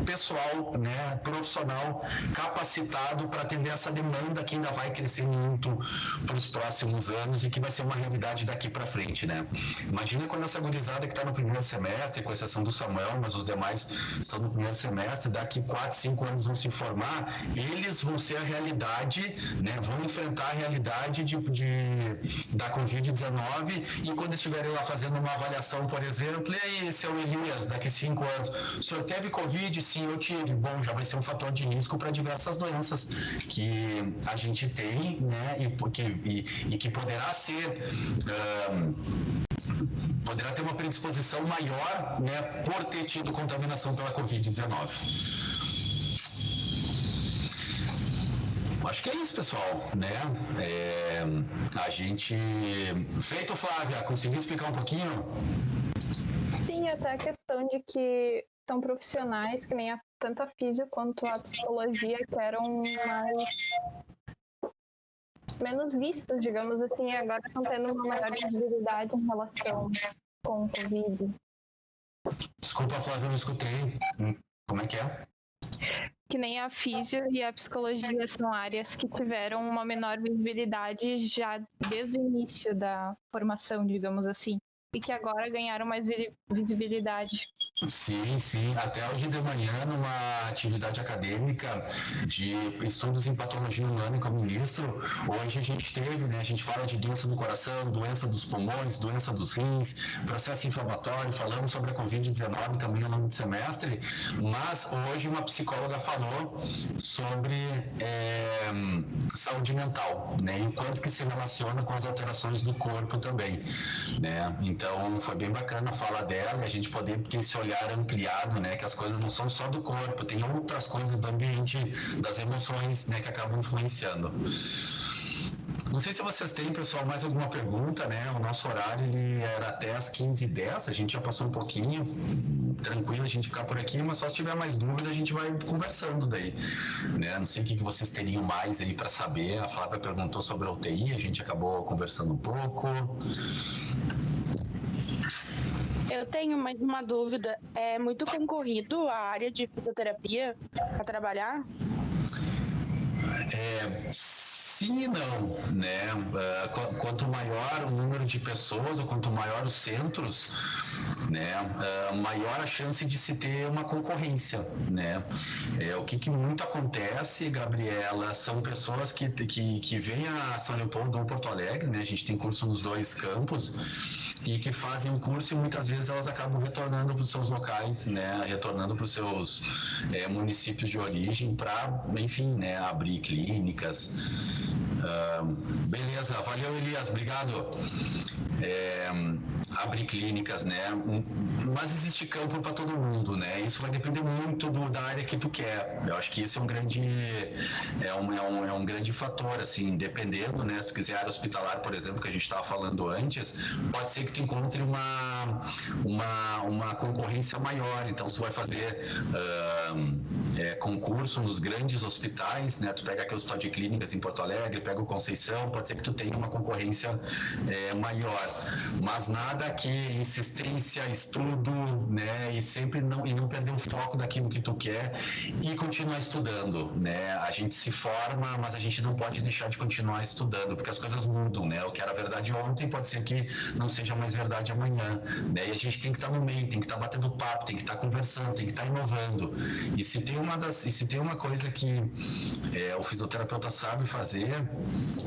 pessoal, né, profissional capacitado para atender essa demanda que ainda vai crescer muito para os próximos anos e que vai ser uma realidade daqui para frente, né? Imagina imagina quando essa gurizada que está no primeiro semestre, com exceção do Samuel, mas os demais estão no primeiro semestre, daqui 4, 5 anos vão se formar, eles vão ser a realidade, né? Vão enfrentar a realidade da Covid-19 e quando estiverem lá fazendo uma avaliação, por exemplo, e aí, seu Elias, daqui 5 anos, o senhor teve Covid? Sim, eu tive. Bom, já vai ser um fator de risco para diversas doenças que a gente tem, né? E que poderá ser... poderá ter uma predisposição maior, né, por ter tido contaminação pela Covid-19. Acho que é isso, pessoal, né? A gente... Feito, Flávia, conseguiu explicar um pouquinho? Sim, até a questão de que são profissionais que nem tanto a físio quanto a psicologia que eram menos vistos, digamos assim, e agora estão tendo uma maior visibilidade em relação com o Covid. Desculpa, Flávia, eu não escutei. Como é que é? Que nem a físio e a psicologia são áreas que tiveram uma menor visibilidade já desde o início da formação, digamos assim, e que agora ganharam mais visibilidade. Sim, sim. Até hoje de manhã, numa atividade acadêmica de estudos em patologia humana com o ministro, hoje a gente teve, né? A gente fala de doença do coração, doença dos pulmões, doença dos rins, processo inflamatório, falamos sobre a Covid-19 também ao longo do semestre, mas hoje uma psicóloga falou sobre saúde mental, né? E o quanto que se relaciona com as alterações do corpo também, né? Então, foi bem bacana a fala dela e a gente poder ter esse olhar ampliado, né, que as coisas não são só do corpo, tem outras coisas do ambiente, das emoções, né, que acabam influenciando. Não sei se vocês têm, pessoal, mais alguma pergunta, né? O nosso horário ele era até às 15h10, a gente já passou um pouquinho, tranquilo a gente ficar por aqui, mas só se tiver mais dúvida a gente vai conversando daí, né? Não sei o que vocês teriam mais aí para saber. A Flávia perguntou sobre a UTI, a gente acabou conversando um pouco. Eu tenho mais uma dúvida. É muito concorrido a área de fisioterapia para trabalhar? Sim e não, né? Quanto maior o número de pessoas ou quanto maior os centros, né, maior a chance de se ter uma concorrência, né? O que muito acontece, Gabriela, são pessoas que vêm a São Leopoldo ou Porto Alegre, né? A gente tem curso nos 2 campos e que fazem o curso e muitas vezes elas acabam retornando para os seus locais, né? Retornando para os seus municípios de origem para, enfim, né? Abrir clínicas. Beleza, valeu, Elias, obrigado. Abrir clínicas, né? Mas existe campo para todo mundo, né? Isso vai depender muito da área que tu quer. Eu acho que isso é um grande um grande fator, assim, dependendo, né? Se tu quiser área hospitalar, por exemplo, que a gente estava falando antes, pode ser que tu encontre uma concorrência maior. Então, se tu vai fazer concurso nos grandes hospitais, né? Tu pega aqui o Hospital de Clínicas em Porto Alegre, pega o Conceição, pode ser que tu tenha uma concorrência maior, mas nada que insistência, estudo, né, e sempre não perder o foco daquilo que tu quer e continuar estudando, né? A gente se forma, mas a gente não pode deixar de continuar estudando, porque as coisas mudam, né? O que era verdade ontem pode ser que não seja mais verdade amanhã, né? E a gente tem que estar no meio, tem que estar batendo papo, tem que estar conversando, tem que estar inovando. E se tem uma coisa que o fisioterapeuta sabe fazer,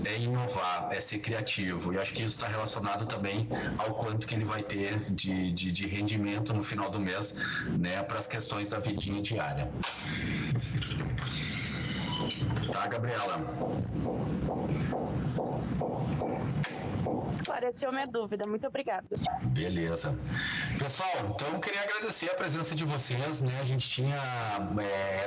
é inovar, é ser criativo. E acho que isso está relacionado também ao quanto que ele vai ter de rendimento no final do mês, né, para as questões da vidinha diária. Tá, Gabriela? Esclareceu minha dúvida, muito obrigada. Beleza. Pessoal, então eu queria agradecer a presença de vocês, né? A gente tinha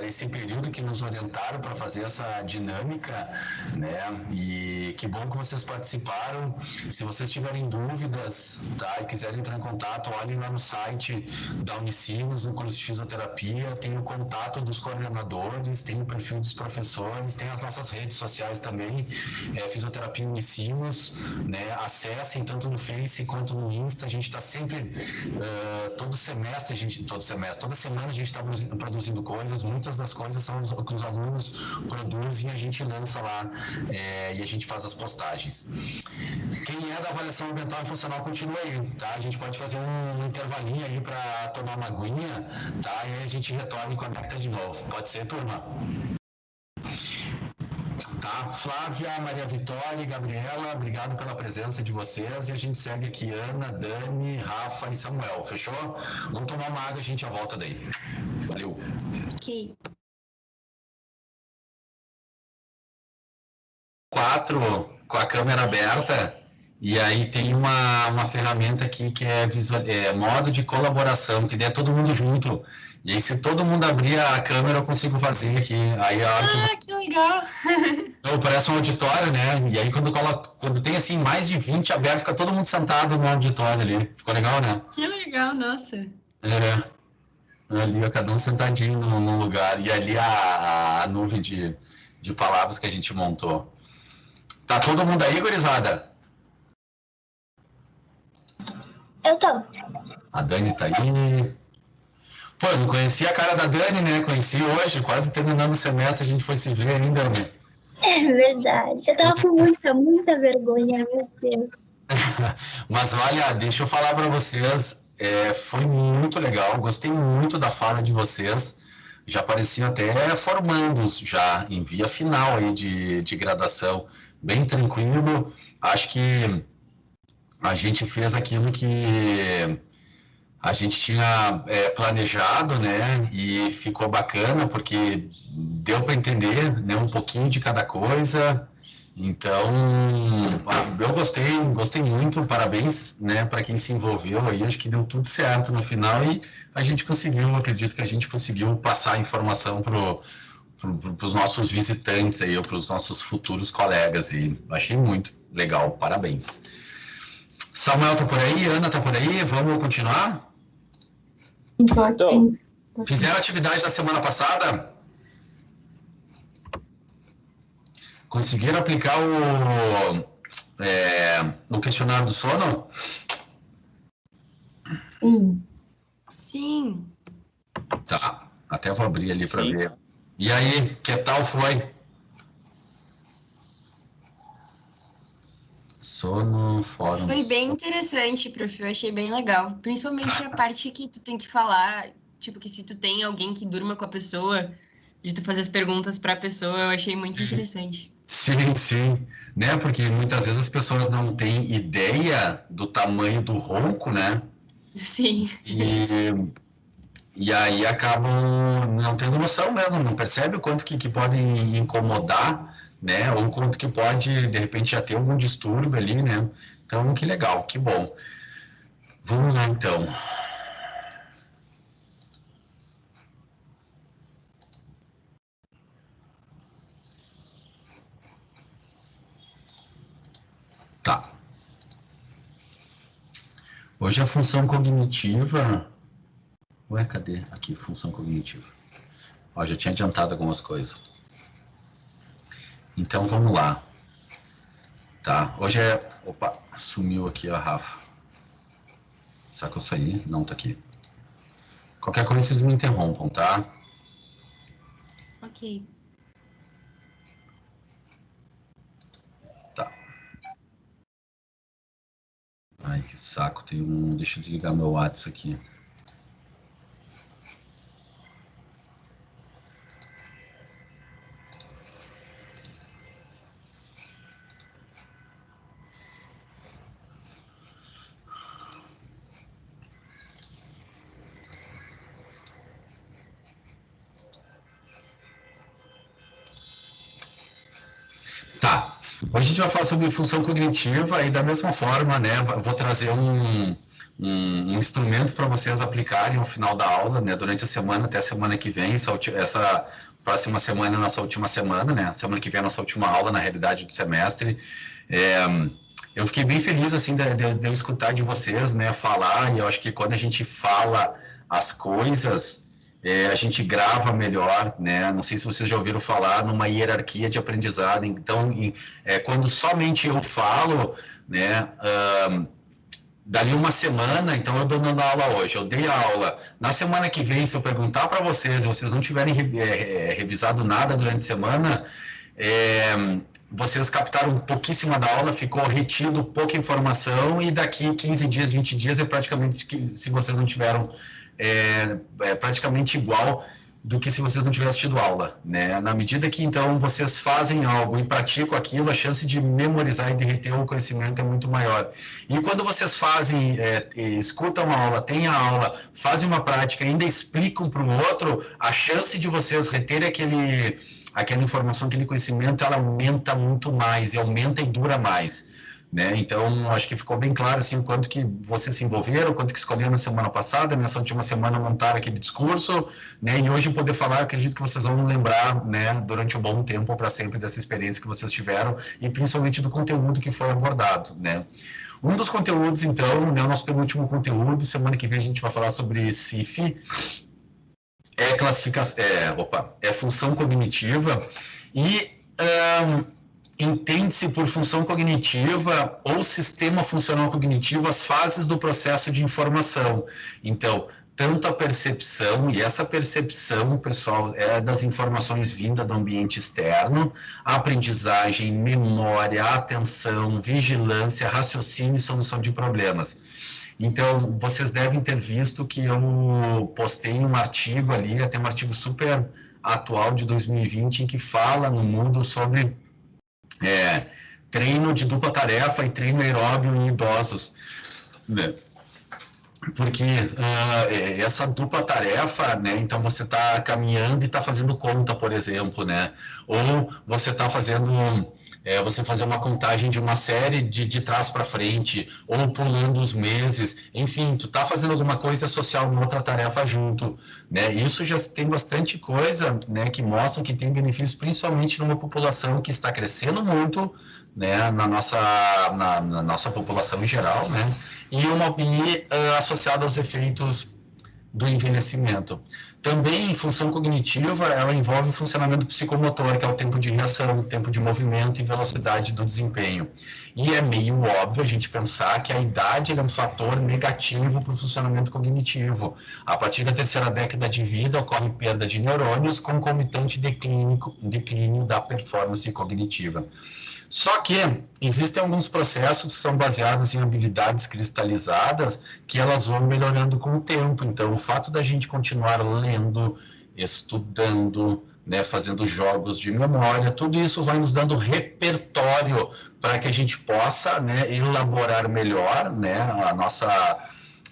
esse período que nos orientaram para fazer essa dinâmica, né? E que bom que vocês participaram. Se vocês tiverem dúvidas, tá? E quiserem entrar em contato, olhem lá no site da Unicinos, no curso de fisioterapia, tem o contato dos coordenadores, tem o perfil dos professores, tem as nossas redes sociais também, Fisioterapia Unicinos, né? Acessem tanto no Face quanto no Insta, a gente está sempre toda semana a gente está produzindo coisas, muitas das coisas são o que os alunos produzem, a gente lança lá e a gente faz as postagens. Quem é da avaliação ambiental e funcional continua aí, tá? A gente pode fazer um intervalinho aí para tomar uma aguinha, tá? E aí a gente retorna e conecta de novo. Pode ser, turma? Tá, Flávia, Maria Vitória e Gabriela, obrigado pela presença de vocês. E a gente segue aqui Ana, Dani, Rafa e Samuel, fechou? Vamos tomar uma água e a gente já volta daí. Valeu. Ok. 4 com a câmera aberta, e aí tem uma ferramenta aqui que é modo de colaboração, que daí é todo mundo junto. E aí, se todo mundo abrir a câmera, eu consigo fazer aqui. Aí a hora que legal! Então, parece um auditório, né? E aí, quando tem assim mais de 20 abertos, fica todo mundo sentado no auditório ali. Ficou legal, né? Que legal, nossa! Ali, cada um sentadinho no lugar. E ali a nuvem de palavras que a gente montou. Tá todo mundo aí, gurizada? Eu tô. A Dani tá aí. Pô, eu não conhecia a cara da Dani, né? Conheci hoje, quase terminando o semestre, a gente foi se ver ainda, né? É verdade. Eu tava com muita vergonha, meu Deus. Mas olha, deixa eu falar para vocês, foi muito legal, gostei muito da fala de vocês. Já pareciam até formandos já em via final aí de graduação, bem tranquilo. Acho que a gente fez aquilo que a gente tinha planejado, né? E ficou bacana porque deu para entender, né, um pouquinho de cada coisa. Então, eu gostei muito, parabéns, né, para quem se envolveu aí, acho que deu tudo certo no final e a gente conseguiu, acredito que a gente conseguiu passar a informação para os nossos visitantes aí, ou para os nossos futuros colegas, e achei muito legal, parabéns. Samuel tá por aí, Ana tá por aí, vamos continuar? Então. Fizeram a atividade da semana passada? Conseguiram aplicar o questionário do sono? Sim. Tá, até vou abrir ali para ver. E aí, que tal foi? Sono, fórum. Foi bem interessante, prof. Eu achei bem legal. Principalmente a parte que tu tem que falar, tipo, que se tu tem alguém que durma com a pessoa, de tu fazer as perguntas para a pessoa, eu achei muito interessante. Sim, né? Porque muitas vezes as pessoas não têm ideia do tamanho do ronco, né? Sim. E aí acabam não tendo noção mesmo, não percebe o quanto que podem incomodar, né? Ou quanto que pode, de repente, já ter algum distúrbio ali, né? Então, que legal, que bom. Vamos lá, então. Tá. Hoje a função cognitiva... Ué, cadê? Aqui, função cognitiva. Ó, já tinha adiantado algumas coisas. Então, vamos lá. Tá, hoje é... Opa, sumiu aqui a Rafa. Será que eu saí? Não, tá aqui. Qualquer coisa vocês me interrompam, tá? Ok. Tá. Ai, que saco. Tem um... Deixa eu desligar meu WhatsApp aqui. Tá. Hoje a gente vai falar sobre função cognitiva e da mesma forma, né, vou trazer um instrumento para vocês aplicarem no final da aula, né, durante a semana, até a semana que vem, essa próxima semana é a nossa última semana, né, semana que vem é a nossa última aula, na realidade, do semestre. Eu fiquei bem feliz, assim, de eu escutar de vocês, né, falar, e eu acho que quando a gente fala as coisas... a gente grava melhor, né? Não sei se vocês já ouviram falar numa hierarquia de aprendizado. Então, quando somente eu falo, né? dali uma semana, então eu dou dando aula hoje, eu dei a aula. Na semana que vem, se eu perguntar para vocês, e vocês não tiverem revisado nada durante a semana, vocês captaram pouquíssima da aula, ficou retido pouca informação, e daqui 15 dias, 20 dias, é praticamente, se vocês não tiveram, praticamente igual do que se vocês não tivessem tido aula, né? Na medida que, então, vocês fazem algo e praticam aquilo, a chance de memorizar e de reter o conhecimento é muito maior. E quando vocês fazem, escutam a aula, têm a aula, fazem uma prática, ainda explicam para o outro, a chance de vocês reterem aquela informação, aquele conhecimento, ela aumenta muito mais, e aumenta e dura mais. Né? Então, acho que ficou bem claro assim, o quanto que vocês se envolveram, o quanto que escolheram na semana passada, nessa última semana montaram aquele discurso, né? E hoje poder falar, acredito que vocês vão lembrar, né, durante um bom tempo ou para sempre dessa experiência que vocês tiveram e principalmente do conteúdo que foi abordado, né? Um dos conteúdos, então, né, o nosso penúltimo conteúdo, semana que vem a gente vai falar sobre CIF, função cognitiva e entende-se por função cognitiva ou sistema funcional cognitivo as fases do processo de informação. Então, tanto a percepção, e essa percepção, pessoal, é das informações vindas do ambiente externo, a aprendizagem, memória, atenção, vigilância, raciocínio e solução de problemas. Então, vocês devem ter visto que eu postei um artigo ali, até um artigo super atual de 2020, em que fala no Moodle sobre treino de dupla tarefa e treino aeróbio em idosos, né? Porque essa dupla tarefa, né? Então você está caminhando e está fazendo conta, por exemplo, né? Ou você está fazendo você fazer uma contagem de uma série de trás para frente, ou pulando os meses, enfim, tu tá fazendo alguma coisa social, uma outra tarefa junto, né? Isso já tem bastante coisa, né, que mostram que tem benefícios, principalmente numa população que está crescendo muito, né, na nossa população em geral, né, e associado aos efeitos do envelhecimento. Também, função cognitiva, ela envolve o funcionamento psicomotor, que é o tempo de reação, tempo de movimento e velocidade do desempenho. E é meio óbvio a gente pensar que a idade é um fator negativo para o funcionamento cognitivo. A partir da terceira década de vida, ocorre perda de neurônios, concomitante declínio da performance cognitiva. Só que existem alguns processos que são baseados em habilidades cristalizadas que elas vão melhorando com o tempo. Então, o fato da gente continuar lendo, estudando, né, fazendo jogos de memória, tudo isso vai nos dando repertório para que a gente possa, né, elaborar melhor, né,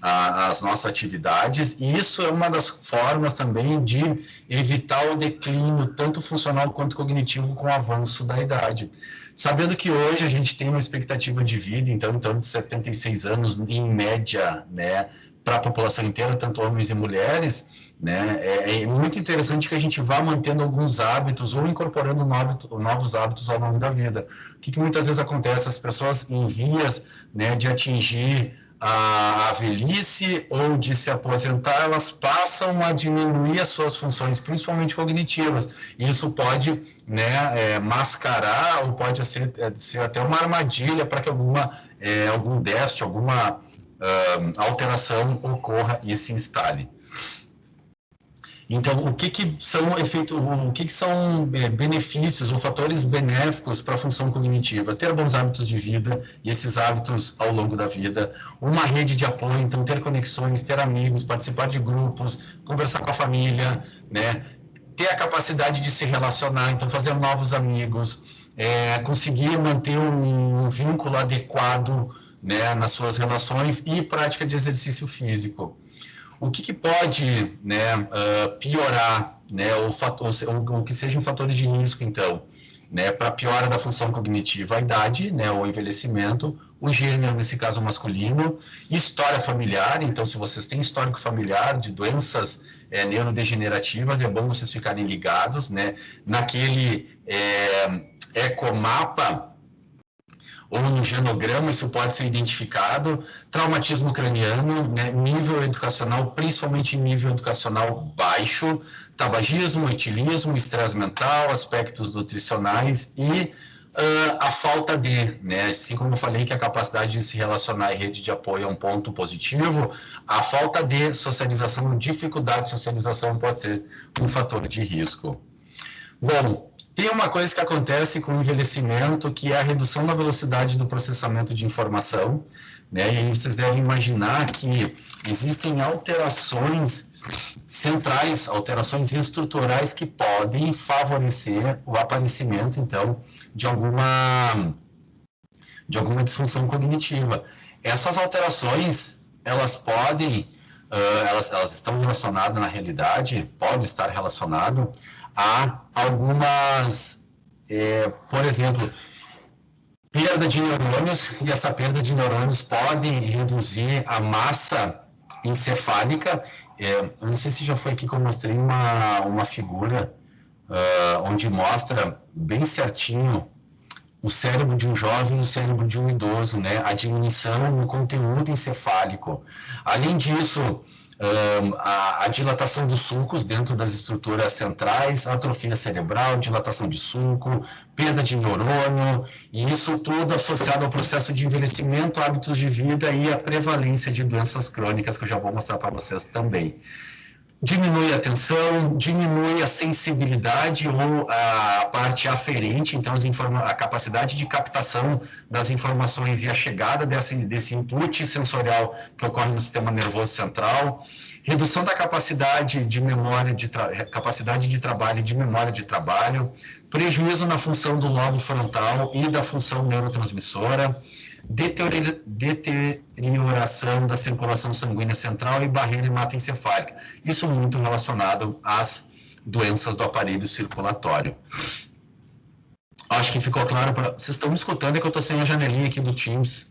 as nossas atividades, e isso é uma das formas também de evitar o declínio, tanto funcional quanto cognitivo, com o avanço da idade. Sabendo que hoje a gente tem uma expectativa de vida, então, em torno de 76 anos, em média, né, para a população inteira, tanto homens e mulheres, né, é muito interessante que a gente vá mantendo alguns hábitos ou incorporando novos hábitos ao longo da vida. O que muitas vezes acontece? As pessoas em vias, né, de atingir a velhice ou de se aposentar, elas passam a diminuir as suas funções, principalmente cognitivas. E isso pode, né, mascarar ou pode ser até uma armadilha para que algum déficit, alguma alteração ocorra e se instale. Então, o que são benefícios ou fatores benéficos para a função cognitiva? Ter bons hábitos de vida, e esses hábitos ao longo da vida, uma rede de apoio, então ter conexões, ter amigos, participar de grupos, conversar com a família, né? Ter a capacidade de se relacionar, então fazer novos amigos, conseguir manter um vínculo adequado, né, nas suas relações, e prática de exercício físico. O que pode, né, piorar, né, o que sejam fatores de risco, então, né, para a piora da função cognitiva? A idade, né, o envelhecimento, o gênero, nesse caso masculino, história familiar. Então, se vocês têm histórico familiar de doenças neurodegenerativas, é bom vocês ficarem ligados, né, naquele ecomapa ou no genograma, isso pode ser identificado. Traumatismo craniano, né, nível educacional, principalmente nível educacional baixo, tabagismo, etilismo, estresse mental, aspectos nutricionais e a falta de, né? Assim como eu falei que a capacidade de se relacionar em rede de apoio é um ponto positivo, a falta de socialização, dificuldade de socialização pode ser um fator de risco. Bom, tem uma coisa que acontece com o envelhecimento, que é a redução da velocidade do processamento de informação, né? E aí vocês devem imaginar que existem alterações centrais, alterações estruturais que podem favorecer o aparecimento, então, de alguma disfunção cognitiva. Essas alterações, elas podem, elas estão relacionadas na realidade, pode estar relacionado a algumas, por exemplo, perda de neurônios, e essa perda de neurônios pode reduzir a massa encefálica. Eu não sei se já foi aqui que eu mostrei uma figura onde mostra bem certinho o cérebro de um jovem e o cérebro de um idoso, né? A diminuição no conteúdo encefálico. Além disso, a dilatação dos sulcos dentro das estruturas centrais, atrofia cerebral, dilatação de sulco, perda de neurônio, e isso tudo associado ao processo de envelhecimento, hábitos de vida e a prevalência de doenças crônicas, que eu já vou mostrar para vocês também. Diminui a atenção, diminui a sensibilidade ou a parte aferente, então a capacidade de captação das informações e a chegada desse input sensorial que ocorre no sistema nervoso central, redução da capacidade de memória, capacidade de trabalho e de memória de trabalho, prejuízo na função do lobo frontal e da função neurotransmissora, deterioração da circulação sanguínea central e barreira hematoencefálica. Isso muito relacionado às doenças do aparelho circulatório. Acho que ficou claro para... Vocês estão me escutando? É que eu estou sem a janelinha aqui do Teams.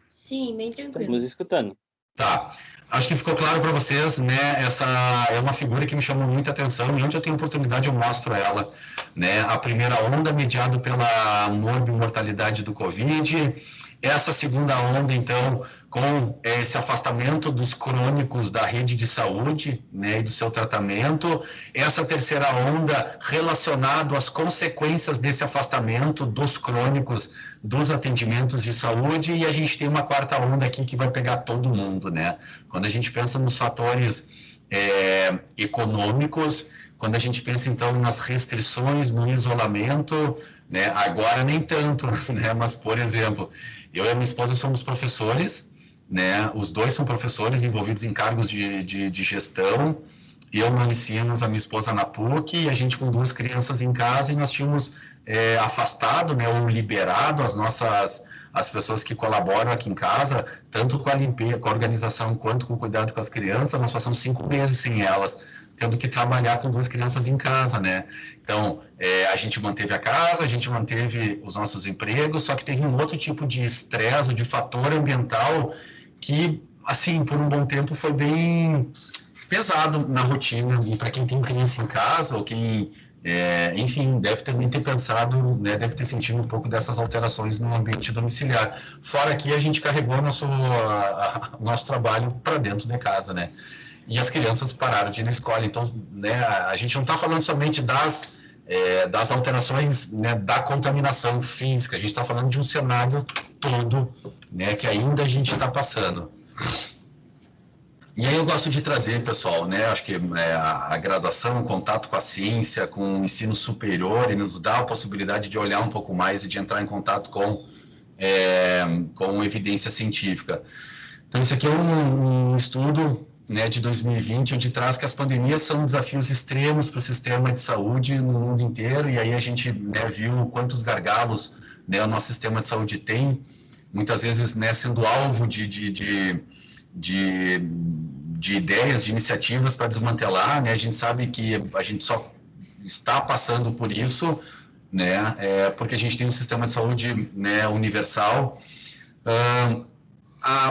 Sim, bem tranquilo. Estamos escutando. Tá. Acho que ficou claro para vocês, né? Essa é uma figura que me chamou muita atenção e onde eu tenho oportunidade eu mostro ela, né? A primeira onda mediada pela morbimortalidade do Covid, essa segunda onda, então, com esse afastamento dos crônicos da rede de saúde, né, e do seu tratamento, essa terceira onda relacionado às consequências desse afastamento dos crônicos dos atendimentos de saúde, e a gente tem uma quarta onda aqui que vai pegar todo mundo, né? Quando a gente pensa nos fatores econômicos, quando a gente pensa, então, nas restrições, no isolamento, né? Agora nem tanto, né? Mas, por exemplo, eu e a minha esposa somos professores, né? Os dois são professores envolvidos em cargos de gestão. Eu no Unicinos, a minha esposa na PUC, e a gente com 2 crianças em casa, e nós tínhamos afastado, né, ou liberado as pessoas que colaboram aqui em casa, tanto com a limpeza, com a organização, quanto com o cuidado com as crianças. Nós passamos 5 meses sem elas, tendo que trabalhar com 2 crianças em casa, né? Então, a gente manteve a casa, a gente manteve os nossos empregos, só que teve um outro tipo de estresse, de fator ambiental, que, assim, por um bom tempo foi bem pesado na rotina, e para quem tem criança em casa, ou quem, enfim, deve também ter pensado, né, deve ter sentido um pouco dessas alterações no ambiente domiciliar. Fora que a gente carregou nosso trabalho para dentro de casa, né? E as crianças pararam de ir na escola. Então, né, a gente não está falando somente das alterações, né, da contaminação física, a gente está falando de um cenário todo, né, que ainda a gente está passando. E aí eu gosto de trazer, pessoal, né, acho que a graduação, o contato com a ciência, com o ensino superior, e nos dá a possibilidade de olhar um pouco mais e de entrar em contato com evidência científica. Então, isso aqui é um estudo, né, de 2020, onde traz que as pandemias são desafios extremos para o sistema de saúde no mundo inteiro, e aí a gente, né, viu quantos gargalos, né, o nosso sistema de saúde tem, muitas vezes, né, sendo alvo de ideias, de iniciativas para desmantelar, né? A gente sabe que a gente só está passando por isso, né, porque a gente tem um sistema de saúde, né, universal.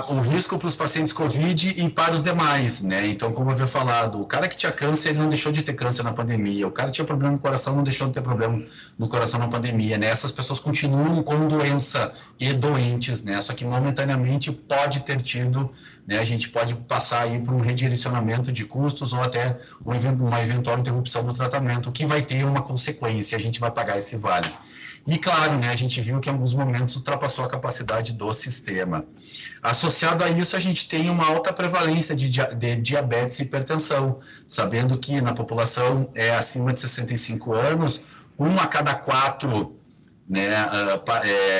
o risco para os pacientes COVID e para os demais, né? Então, como eu havia falado, o cara que tinha câncer, ele não deixou de ter câncer na pandemia. O cara que tinha problema no coração, não deixou de ter problema no coração na pandemia, né? Essas pessoas continuam com doença e doentes, né? Só que momentaneamente pode ter tido, né? A gente pode passar aí por um redirecionamento de custos ou até uma eventual interrupção do tratamento, que vai ter uma consequência, a gente vai pagar esse vale. E claro, né, a gente viu que em alguns momentos ultrapassou a capacidade do sistema. Associado a isso, a gente tem uma alta prevalência de diabetes e hipertensão, sabendo que na população acima de 65 anos, 1 a cada 4, né,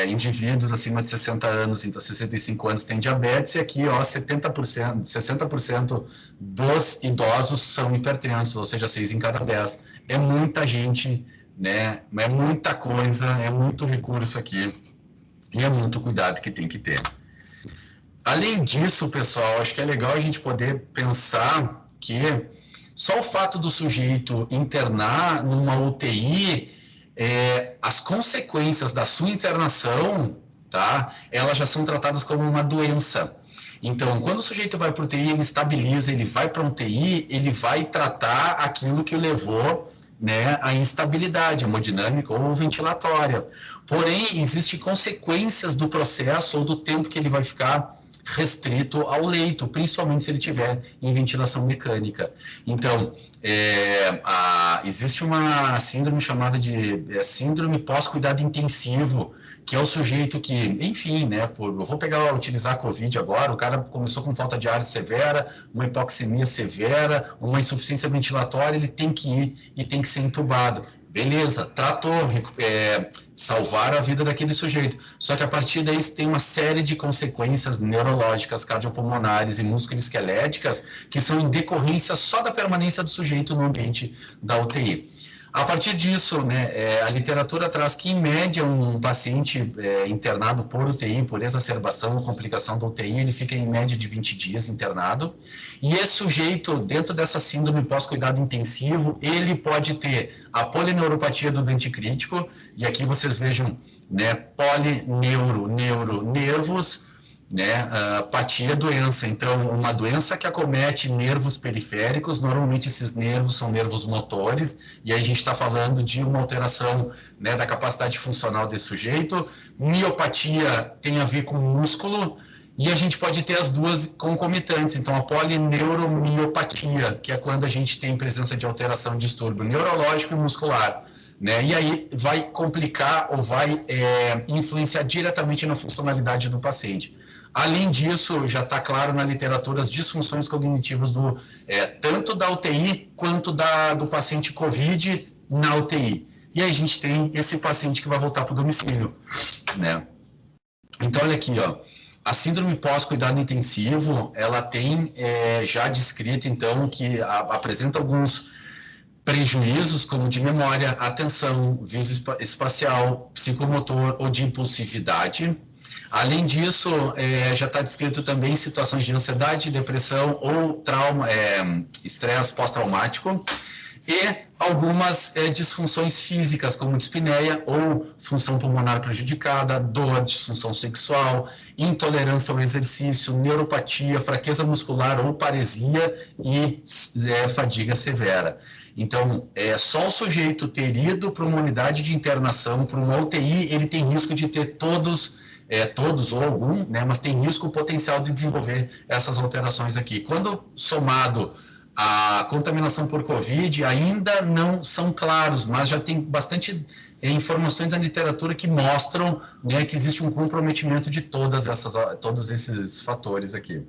indivíduos acima de 60 anos, então 65 anos tem diabetes, e aqui, ó, 60% dos idosos são hipertensos, ou seja, 6 em cada 10. É muita gente, né? É muita coisa, é muito recurso aqui e é muito cuidado que tem que ter. Além disso, pessoal, acho que é legal a gente poder pensar que só o fato do sujeito internar numa UTI, as consequências da sua internação, tá? Elas já são tratadas como uma doença. Então, quando o sujeito vai para o UTI, ele estabiliza, ele vai para um UTI, ele vai tratar aquilo que o levou, né, a instabilidade hemodinâmica ou ventilatória. Porém, existem consequências do processo ou do tempo que ele vai ficar restrito ao leito, principalmente se ele tiver em ventilação mecânica. Então, existe uma síndrome chamada de síndrome pós-cuidado intensivo, que é o sujeito que, enfim, né, eu vou utilizar a COVID agora, o cara começou com falta de ar severa, uma hipoxemia severa, uma insuficiência ventilatória, ele tem que ir e tem que ser entubado. Beleza, tratou, salvar a vida daquele sujeito. Só que a partir daí tem uma série de consequências neurológicas, cardiopulmonares e musculoesqueléticas que são em decorrência só da permanência do sujeito no ambiente da UTI. A partir disso, né, a literatura traz que, em média, um paciente internado por UTI, por exacerbação ou complicação da UTI, ele fica em média de 20 dias internado. E esse sujeito, dentro dessa síndrome pós-cuidado intensivo, ele pode ter a polineuropatia do doente crítico, e aqui vocês vejam, né, nervos, né, apatia é doença. Então, uma doença que acomete nervos periféricos, normalmente esses nervos são nervos motores, e aí a gente está falando de uma alteração, né, da capacidade funcional desse sujeito. Miopatia tem a ver com músculo, e a gente pode ter as duas concomitantes. Então, a polineuromiopatia, que é quando a gente tem presença de alteração de distúrbio neurológico e muscular, né? E aí vai complicar ou vai influenciar diretamente na funcionalidade do paciente. Além disso, já está claro na literatura as disfunções cognitivas tanto da UTI quanto do paciente COVID na UTI. E aí a gente tem esse paciente que vai voltar para o domicílio, né? Então, olha aqui, ó. A síndrome pós-cuidado intensivo, ela tem já descrito, então, que apresenta alguns prejuízos, como de memória, atenção, visoespacial, psicomotor ou de impulsividade. Além disso, já está descrito também situações de ansiedade, depressão ou trauma, estresse pós-traumático, e algumas disfunções físicas, como dispneia ou função pulmonar prejudicada, dor, disfunção sexual, intolerância ao exercício, neuropatia, fraqueza muscular ou paresia e fadiga severa. Então, só o sujeito ter ido para uma unidade de internação, para uma UTI, ele tem risco de ter todos ou algum, né, mas tem risco potencial de desenvolver essas alterações aqui. Quando somado a contaminação por Covid, ainda não são claros, mas já tem bastante informações da literatura que mostram, né, que existe um comprometimento de todos esses fatores aqui.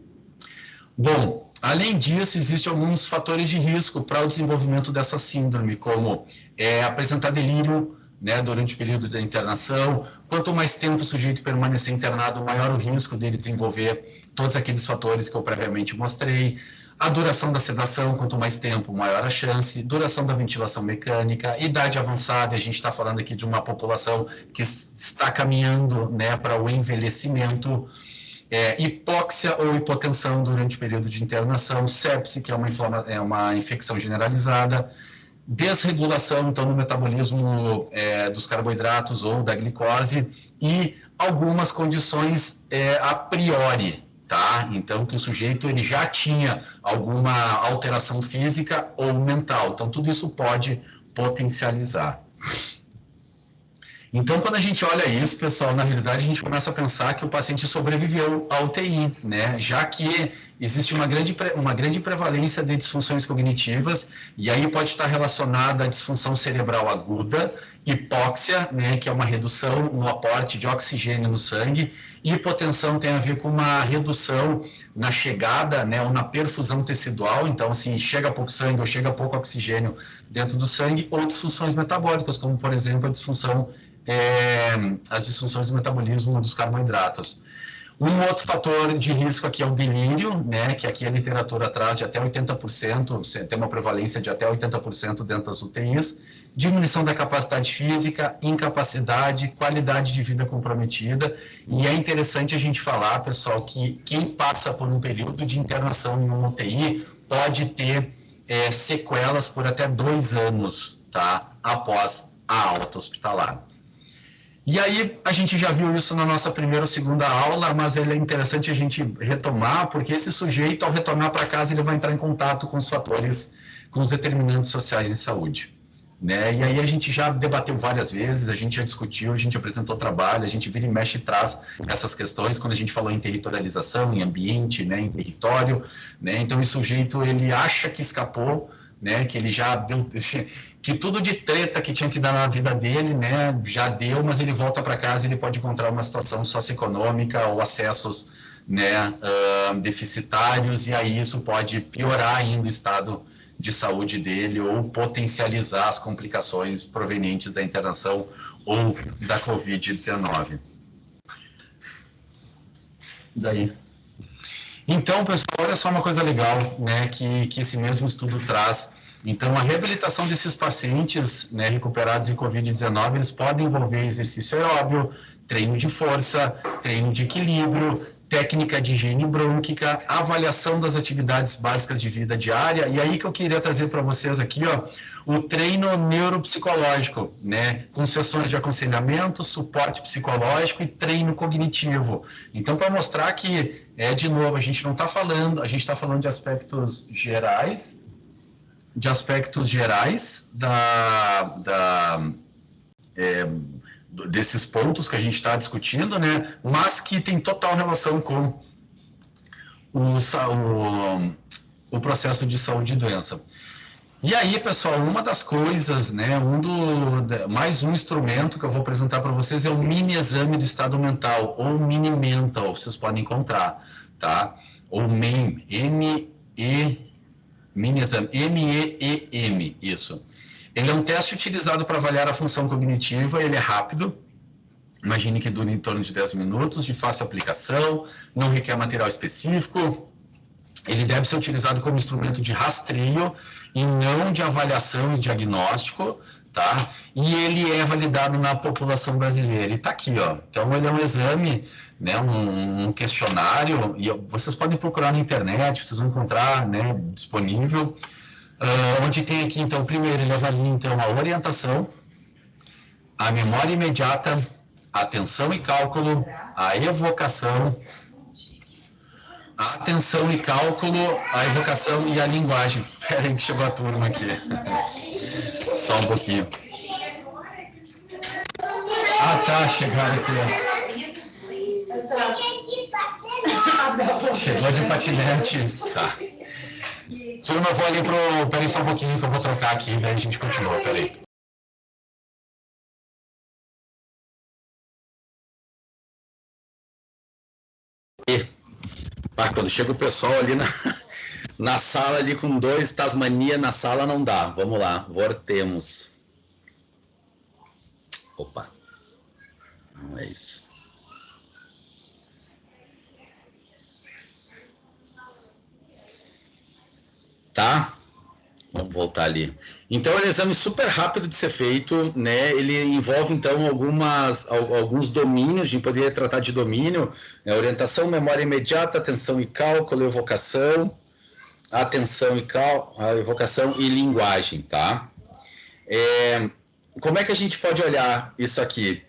Bom, além disso, existem alguns fatores de risco para o desenvolvimento dessa síndrome, como apresentar delírio, né, durante o período da internação. Quanto mais tempo o sujeito permanecer internado, maior o risco dele desenvolver todos aqueles fatores que eu previamente mostrei. A duração da sedação, quanto mais tempo, maior a chance. Duração da ventilação mecânica, idade avançada, a gente está falando aqui de uma população que está caminhando, né, para o envelhecimento. Hipóxia ou hipotensão durante o período de internação, sepse, que é uma infecção generalizada, desregulação, então, no metabolismo dos carboidratos ou da glicose, e algumas condições a priori, tá? Então, que o sujeito ele já tinha alguma alteração física ou mental. Então, tudo isso pode potencializar. Então, quando a gente olha isso, pessoal, na realidade a gente começa a pensar que o paciente sobreviveu à UTI, né? Já que existe uma grande prevalência de disfunções cognitivas, e aí pode estar relacionada à disfunção cerebral aguda, hipóxia, né, que é uma redução no aporte de oxigênio no sangue, e hipotensão tem a ver com uma redução na chegada, né, ou na perfusão tecidual, então, assim, chega pouco sangue ou chega pouco oxigênio dentro do sangue, ou disfunções metabólicas, como, por exemplo, as disfunções do metabolismo dos carboidratos. Um outro fator de risco aqui é o delírio, né, que aqui a literatura traz de até 80%, tem uma prevalência de até 80% dentro das UTIs, diminuição da capacidade física, incapacidade, qualidade de vida comprometida, e é interessante a gente falar, pessoal, que quem passa por um período de internação em uma UTI pode ter sequelas por até 2 anos, tá, após a alta hospitalar. E aí, a gente já viu isso na nossa primeira ou segunda aula, mas é interessante a gente retomar, porque esse sujeito, ao retornar para casa, ele vai entrar em contato com os fatores, com os determinantes sociais em saúde, né? E aí a gente já debateu várias vezes, a gente já discutiu, a gente apresentou trabalho, a gente vira e mexe e traz essas questões, quando a gente falou em territorialização, em ambiente, né, em território, né? Então, esse sujeito, ele acha que escapou, né, que ele já deu, que tudo de treta que tinha que dar na vida dele, né, já deu, mas ele volta para casa e ele pode encontrar uma situação socioeconômica ou acessos, né, deficitários, e aí isso pode piorar ainda o estado de saúde dele ou potencializar as complicações provenientes da internação ou da Covid-19. Daí. Então, pessoal, olha só uma coisa legal, né, que esse mesmo estudo traz. Então, a reabilitação desses pacientes, né, recuperados em Covid-19, eles podem envolver exercício aeróbio, treino de força, treino de equilíbrio, técnica de higiene brônquica, avaliação das atividades básicas de vida diária. E aí que eu queria trazer para vocês aqui, ó, o treino neuropsicológico, né, com sessões de aconselhamento, suporte psicológico e treino cognitivo. Então, para mostrar que, de novo, a gente não está falando, a gente está falando de aspectos gerais, desses pontos que a gente está discutindo, né, mas que tem total relação com o processo de saúde e doença. E aí, pessoal, uma das coisas, né, mais um instrumento que eu vou apresentar para vocês é o mini exame do estado mental, ou mini mental, vocês podem encontrar, tá? Ou MEM, mini exame, MEEM, isso. Ele é um teste utilizado para avaliar a função cognitiva, ele é rápido, imagine que dure em torno de 10 minutos, de fácil aplicação, não requer material específico, ele deve ser utilizado como instrumento de rastreio e não de avaliação e diagnóstico, tá? E ele é validado na população brasileira. Ele está aqui, ó. Então, ele é um exame, né, um questionário, e vocês podem procurar na internet, vocês vão encontrar, né, disponível, onde tem aqui, então, primeiro, ele avalia, então, a orientação, a memória imediata, a atenção e cálculo, a evocação, a atenção e cálculo, a evocação e a linguagem. Espera aí que chegou a turma aqui. Só um pouquinho. Ah, tá, chegaram aqui. Chegou de patinete. Tá. Turma, eu vou ali pro... Peraí só um pouquinho que eu vou trocar aqui, daí a gente continua, peraí. Quando chega o pessoal ali na sala, ali com 2 Tasmania na sala, não dá. Vamos lá, voltemos. Opa, não é isso. Tá? Vamos voltar ali. Então, é um exame super rápido de ser feito, né? Ele envolve, então, alguns domínios, a gente poderia tratar de domínio, né? Orientação, memória imediata, atenção e cálculo, evocação, evocação e linguagem, tá? Como é que a gente pode olhar isso aqui?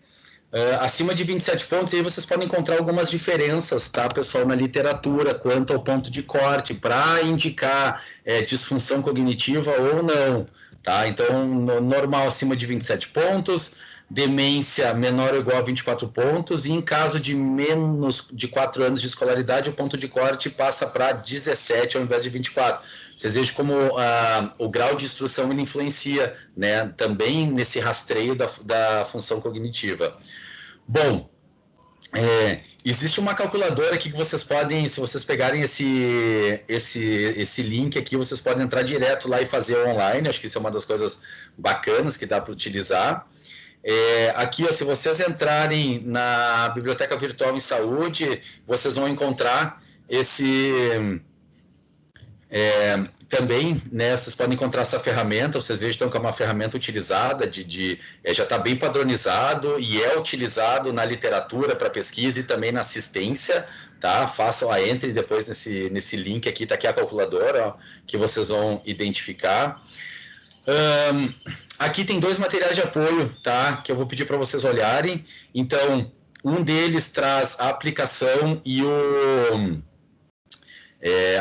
acima de 27 pontos, aí vocês podem encontrar algumas diferenças, tá, pessoal, na literatura, quanto ao ponto de corte, para indicar disfunção cognitiva ou não, tá? Então, normal acima de 27 pontos, demência menor ou igual a 24 pontos, e em caso de menos de 4 anos de escolaridade, o ponto de corte passa para 17 ao invés de 24. Vocês vejam como o grau de instrução ele influencia, né, também nesse rastreio da função cognitiva. Bom, existe uma calculadora aqui que vocês podem, se vocês pegarem esse link aqui, vocês podem entrar direto lá e fazer online. Acho que isso é uma das coisas bacanas que dá para utilizar. Aqui, ó, se vocês entrarem na Biblioteca Virtual em Saúde, vocês vão encontrar também, né, vocês podem encontrar essa ferramenta. Vocês vejam então, que é uma ferramenta utilizada, já está bem padronizado e é utilizado na literatura para pesquisa e também na assistência, tá? Entrem depois nesse link aqui, está aqui a calculadora, ó, que vocês vão identificar. Aqui tem 2 materiais de apoio, tá? Que eu vou pedir para vocês olharem. Então, um deles traz a aplicação e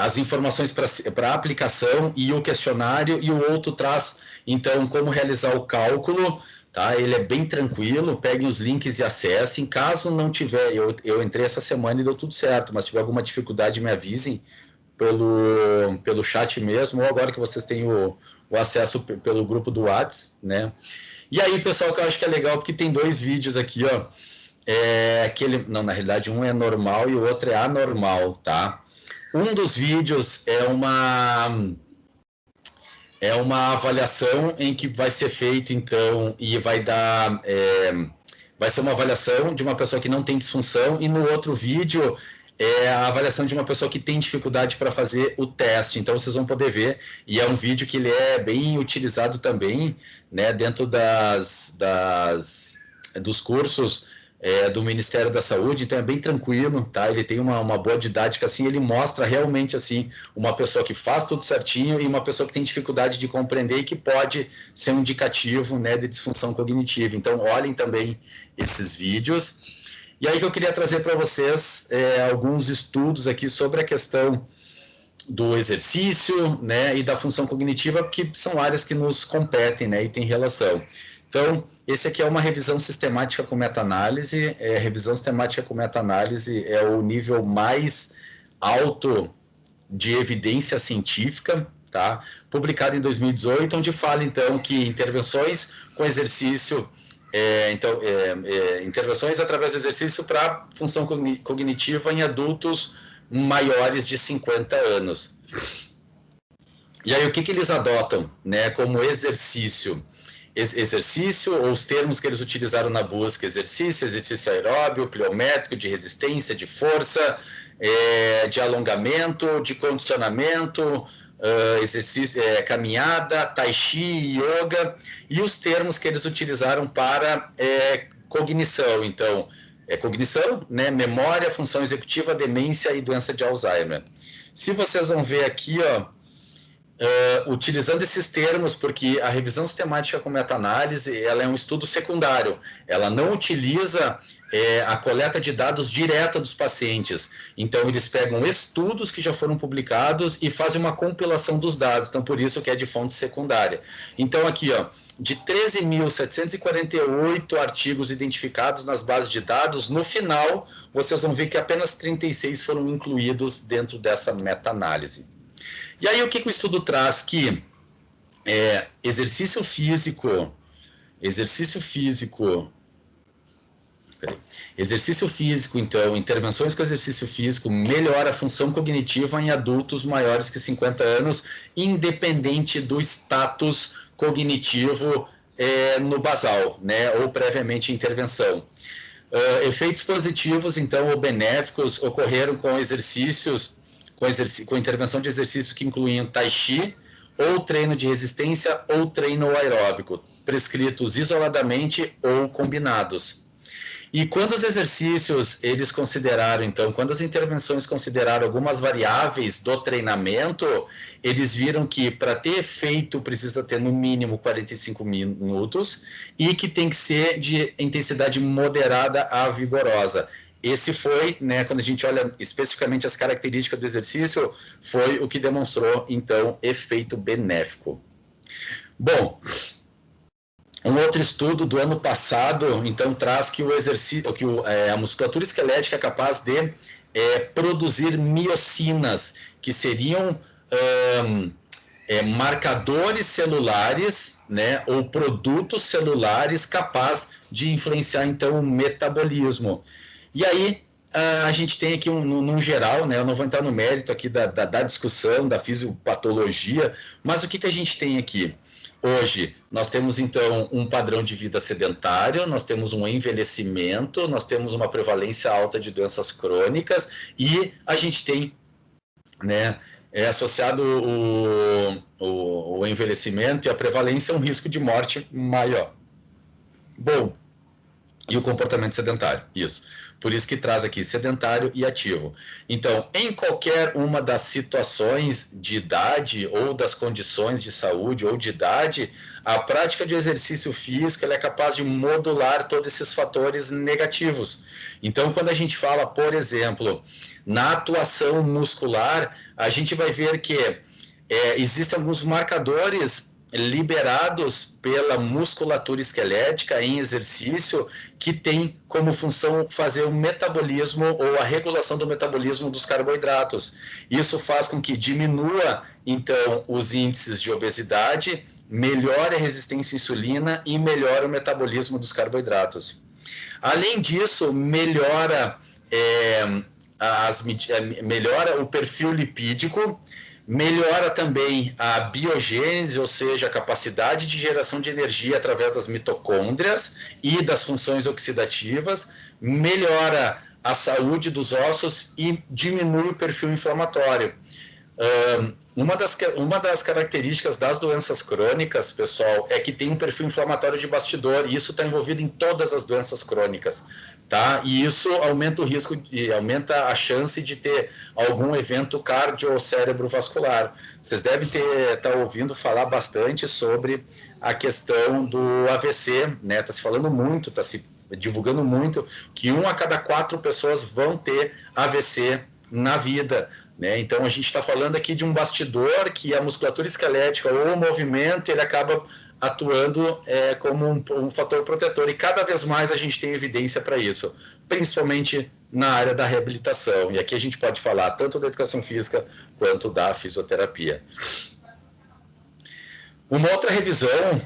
as informações para a aplicação e o questionário, e o outro traz, então, como realizar o cálculo, tá? Ele é bem tranquilo, peguem os links e acessem. Caso não tiver, eu entrei essa semana e deu tudo certo, mas se tiver alguma dificuldade, me avisem pelo chat mesmo, ou agora que vocês têm o acesso pelo grupo do WhatsApp, né? E aí, pessoal, que eu acho que é legal, porque tem 2 vídeos aqui, ó. Não, na realidade, um é normal e o outro é anormal, tá? Um dos vídeos é uma avaliação em que vai ser feito, então, e vai ser uma avaliação de uma pessoa que não tem disfunção, e no outro vídeo a avaliação de uma pessoa que tem dificuldade para fazer o teste. Então, vocês vão poder ver, e é um vídeo que ele é bem utilizado também, né, dentro dos cursos do Ministério da Saúde. Então é bem tranquilo, tá? Ele tem uma boa didática, assim, ele mostra realmente, assim, uma pessoa que faz tudo certinho e uma pessoa que tem dificuldade de compreender e que pode ser um indicativo, né, de disfunção cognitiva. Então, olhem também esses vídeos. E aí que eu queria trazer para vocês alguns estudos aqui sobre a questão do exercício, né, e da função cognitiva, porque são áreas que nos competem, né, e tem relação. Então, esse aqui é uma revisão sistemática com meta-análise. Revisão sistemática com meta-análise é o nível mais alto de evidência científica, tá? Publicado em 2018, onde fala, então, que intervenções com exercício, intervenções através do exercício para função cognitiva em adultos maiores de 50 anos. E aí, o que eles adotam, né, como exercício? Exercício, ou os termos que eles utilizaram na busca: exercício aeróbio, pliométrico, de resistência, de força, de alongamento, de condicionamento, exercício, caminhada, tai chi, yoga, e os termos que eles utilizaram para cognição. Então, cognição, né, memória, função executiva, demência e doença de Alzheimer. Se vocês vão ver aqui, ó, utilizando esses termos, porque a revisão sistemática com meta-análise, ela é um estudo secundário, ela não utiliza a coleta de dados direta dos pacientes. Então, eles pegam estudos que já foram publicados e fazem uma compilação dos dados, então por isso que é de fonte secundária. Então, aqui, ó, de 13.748 artigos identificados nas bases de dados, no final, vocês vão ver que apenas 36 foram incluídos dentro dessa meta-análise. E aí, o que o estudo traz? Que exercício físico, então, intervenções com exercício físico melhora a função cognitiva em adultos maiores que 50 anos, independente do status cognitivo no basal, né, ou previamente intervenção. Efeitos positivos, então, ou benéficos, ocorreram com exercícios, com intervenção de exercício que incluíam tai chi, ou treino de resistência, ou treino aeróbico, prescritos isoladamente ou combinados. E quando os exercícios, eles consideraram, então, quando as intervenções consideraram algumas variáveis do treinamento, eles viram que para ter efeito precisa ter no mínimo 45 minutos e que tem que ser de intensidade moderada a vigorosa. Esse foi, né, quando a gente olha especificamente as características do exercício, foi o que demonstrou, então, efeito benéfico. Bom, um outro estudo do ano passado, então, traz que o exercício, que a musculatura esquelética é capaz de produzir miocinas, que seriam marcadores celulares, né, ou produtos celulares capazes de influenciar, então, o metabolismo. E aí, a gente tem aqui, num geral, né, eu não vou entrar no mérito aqui da discussão, da fisiopatologia, mas o que a gente tem aqui? Hoje, nós temos, então, um padrão de vida sedentário, nós temos um envelhecimento, nós temos uma prevalência alta de doenças crônicas e a gente tem, né, associado o envelhecimento e a prevalência a um risco de morte maior. Bom, e o comportamento sedentário, isso. Por isso que traz aqui sedentário e ativo. Então, em qualquer uma das situações de idade ou das condições de saúde ou de idade, a prática de exercício físico ela é capaz de modular todos esses fatores negativos. Então, quando a gente fala, por exemplo, na atuação muscular, a gente vai ver que existem alguns marcadores liberados pela musculatura esquelética em exercício que tem como função fazer o metabolismo ou a regulação do metabolismo dos carboidratos. Isso faz com que diminua, então, os índices de obesidade, melhore a resistência à insulina e melhore o metabolismo dos carboidratos. Além disso, melhora o perfil lipídico, melhora também a biogênese, ou seja, a capacidade de geração de energia através das mitocôndrias e das funções oxidativas, melhora a saúde dos ossos e diminui o perfil inflamatório. Uma das características das doenças crônicas, pessoal, é que tem um perfil inflamatório de bastidor, e isso está envolvido em todas as doenças crônicas, tá? E isso aumenta o risco, aumenta a chance de ter algum evento cardiocérebrovascular. Vocês devem estar ouvindo falar bastante sobre a questão do AVC, né? Está se falando muito, está se divulgando muito, que 1 a cada 4 pessoas vão ter AVC na vida. Então, a gente está falando aqui de um bastidor que a musculatura esquelética ou o movimento, ele acaba atuando como um fator protetor. E cada vez mais a gente tem evidência para isso, principalmente na área da reabilitação. E aqui a gente pode falar tanto da educação física quanto da fisioterapia. Uma outra revisão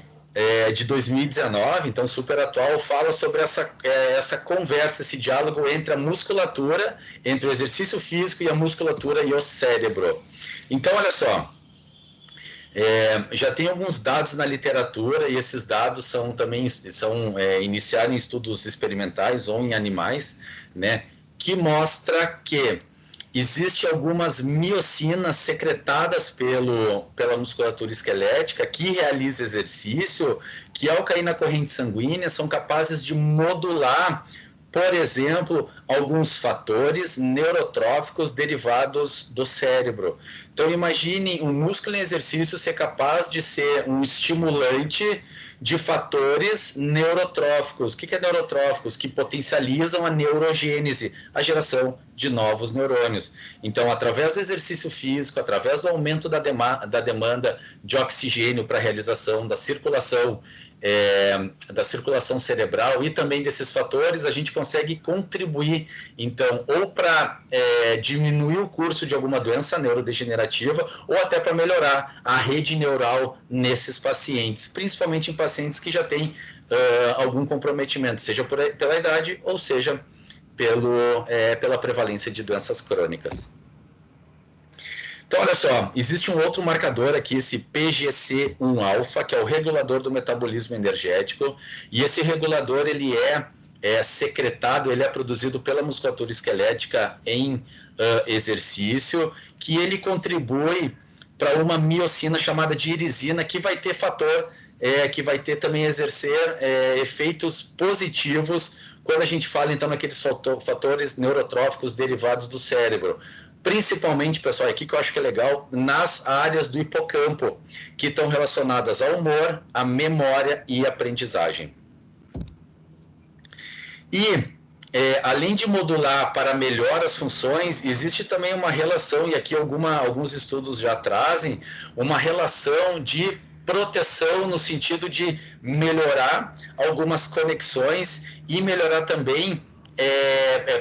de 2019, então super atual, fala sobre essa conversa, esse diálogo entre a musculatura, entre o exercício físico e a musculatura e o cérebro. Então, olha só, já tem alguns dados na literatura, e esses dados são iniciados em estudos experimentais ou em animais, né, que mostra que existem algumas miocinas secretadas pela musculatura esquelética que realiza exercício, que ao cair na corrente sanguínea são capazes de modular, por exemplo, alguns fatores neurotróficos derivados do cérebro. Então, imagine um músculo em exercício ser capaz de ser um estimulante de fatores neurotróficos. O que é neurotróficos? Que potencializam a neurogênese, a geração de novos neurônios. Então, através do exercício físico, através do aumento da demanda de oxigênio para a realização da circulação cerebral e também desses fatores, a gente consegue contribuir, então, ou para diminuir o curso de alguma doença neurodegenerativa, ou até para melhorar a rede neural nesses pacientes, principalmente em pacientes que já têm algum comprometimento, seja pela idade ou seja pela prevalência de doenças crônicas. Então, olha só, existe um outro marcador aqui, esse PGC1-alfa, que é o regulador do metabolismo energético, e esse regulador, ele é secretado, ele é produzido pela musculatura esquelética em exercício, que ele contribui para uma miocina chamada de irisina, que vai ter também exercer efeitos positivos quando a gente fala, então, naqueles fatores neurotróficos derivados do cérebro. Principalmente, pessoal, aqui que eu acho que é legal, nas áreas do hipocampo, que estão relacionadas ao humor, à memória e aprendizagem. E, além de modular para melhor as funções, existe também uma relação, e aqui alguns estudos já trazem, uma relação de proteção no sentido de melhorar algumas conexões e melhorar também,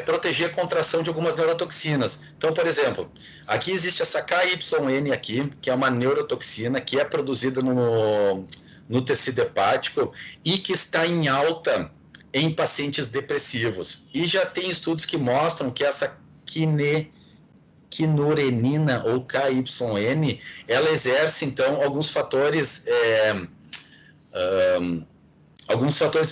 proteger a contração de algumas neurotoxinas. Então, por exemplo, aqui existe essa KYN aqui, que é uma neurotoxina que é produzida no tecido hepático e que está em alta em pacientes depressivos. E já tem estudos que mostram que essa quinurenina ou KYN, ela exerce, então, alguns fatores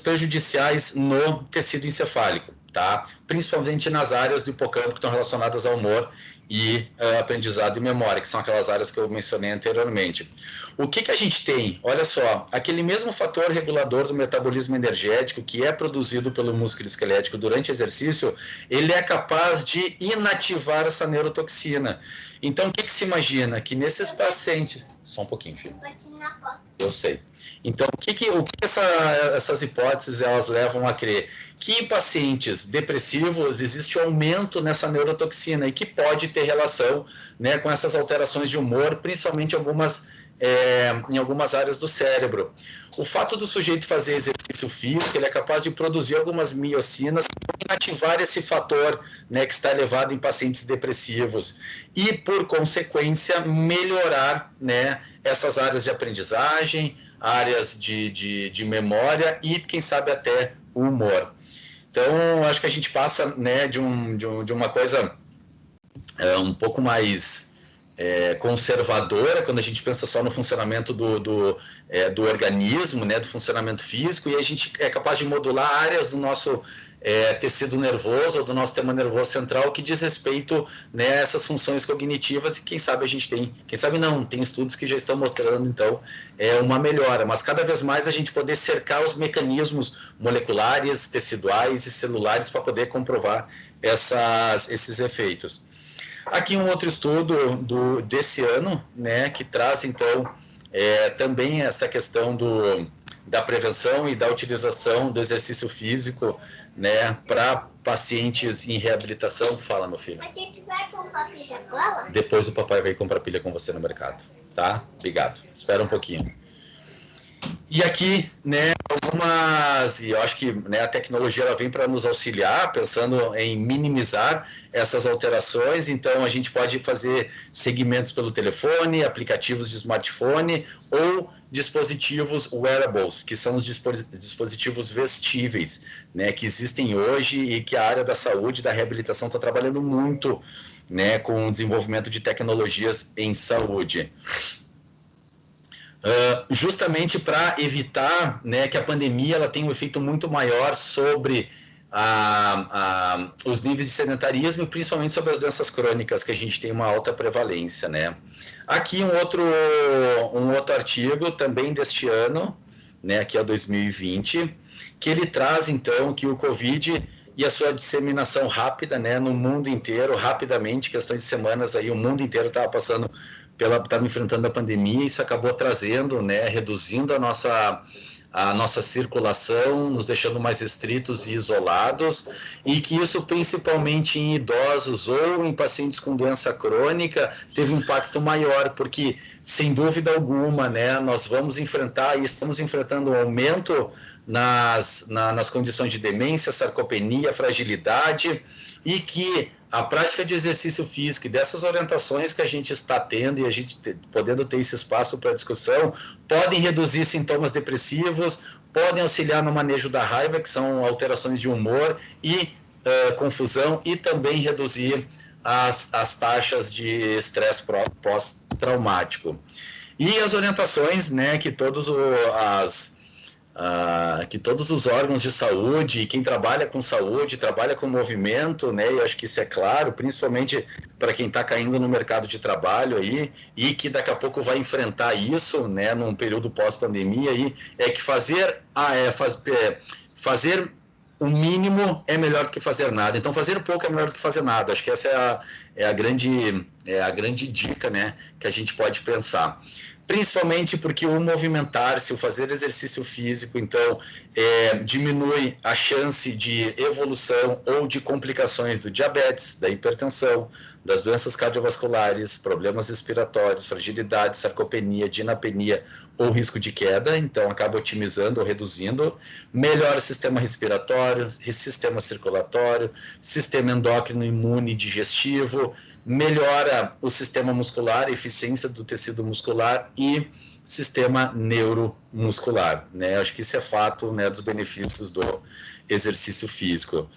prejudiciais no tecido encefálico, tá? Principalmente nas áreas do hipocampo que estão relacionadas ao humor e aprendizado e memória, que são aquelas áreas que eu mencionei anteriormente. O que a gente tem? Olha só, aquele mesmo fator regulador do metabolismo energético que é produzido pelo músculo esquelético durante o exercício, ele é capaz de inativar essa neurotoxina. Então, o que se imagina? Que nesses pacientes... Só um pouquinho, filho. Eu sei. Então, o que essas hipóteses elas levam a crer? Que em pacientes depressivos existe um aumento nessa neurotoxina e que pode ter relação, né, com essas alterações de humor, principalmente em algumas áreas do cérebro. O fato do sujeito fazer exercício físico, ele é capaz de produzir algumas miocinas e ativar esse fator, né, que está elevado em pacientes depressivos e, por consequência, melhorar, né, essas áreas de aprendizagem, áreas de memória e, quem sabe, até o humor. Então, acho que a gente passa, né, de uma coisa um pouco mais conservadora, quando a gente pensa só no funcionamento do organismo, né, do funcionamento físico, e a gente é capaz de modular áreas do nosso tecido nervoso, ou do nosso sistema nervoso central, que diz respeito, né, a essas funções cognitivas, e quem sabe a gente tem, quem sabe não, tem estudos que já estão mostrando, então, uma melhora, mas cada vez mais a gente poder cercar os mecanismos moleculares, teciduais e celulares para poder comprovar esses efeitos. Aqui um outro estudo desse ano, né, que traz, então, também essa questão da prevenção e da utilização do exercício físico, né, para pacientes em reabilitação. Fala, meu filho. A gente vai comprar pilha agora? Depois o papai vai comprar pilha com você no mercado, tá? Obrigado. Espera um pouquinho. E aqui, né, e eu acho que, né, a tecnologia ela vem para nos auxiliar, pensando em minimizar essas alterações. Então, a gente pode fazer segmentos pelo telefone, aplicativos de smartphone ou dispositivos wearables, que são os dispositivos vestíveis, né, que existem hoje e que a área da saúde e da reabilitação está trabalhando muito, né, com o desenvolvimento de tecnologias em saúde. Justamente para evitar, né, que a pandemia ela tenha um efeito muito maior sobre os níveis de sedentarismo e principalmente sobre as doenças crônicas, que a gente tem uma alta prevalência, né? Aqui um outro artigo também deste ano, né, que é 2020, que ele traz então que o Covid e a sua disseminação rápida, né, no mundo inteiro, rapidamente, questões de semanas aí, o mundo inteiro estava passando estava enfrentando a pandemia, isso acabou trazendo, né, reduzindo a nossa circulação, nos deixando mais restritos e isolados, e que isso, principalmente em idosos ou em pacientes com doença crônica, teve um impacto maior, porque, sem dúvida alguma, né, nós vamos enfrentar e estamos enfrentando um aumento nas condições de demência, sarcopenia, fragilidade, e que a prática de exercício físico e dessas orientações que a gente está tendo e a gente podendo ter esse espaço para discussão, podem reduzir sintomas depressivos, podem auxiliar no manejo da raiva, que são alterações de humor e confusão, e também reduzir as taxas de estresse pós-traumático. E as orientações, né, que todos os órgãos de saúde e quem trabalha com saúde, trabalha com movimento, né, e eu acho que isso é claro, principalmente para quem está caindo no mercado de trabalho aí e que daqui a pouco vai enfrentar isso, né, num período pós-pandemia aí, é que fazer o mínimo é melhor do que fazer nada. Então, fazer pouco é melhor do que fazer nada. Acho que essa é a grande dica, né, que a gente pode pensar. Principalmente porque o movimentar-se, o fazer exercício físico, então, diminui a chance de evolução ou de complicações do diabetes, da hipertensão, das doenças cardiovasculares, problemas respiratórios, fragilidade, sarcopenia, dinapenia ou risco de queda. Então, acaba otimizando ou reduzindo. Melhora o sistema respiratório, sistema circulatório, sistema endócrino, imune, digestivo. Melhora o sistema muscular, a eficiência do tecido muscular e sistema neuromuscular, né? Acho que isso é fato, né, dos benefícios do exercício físico.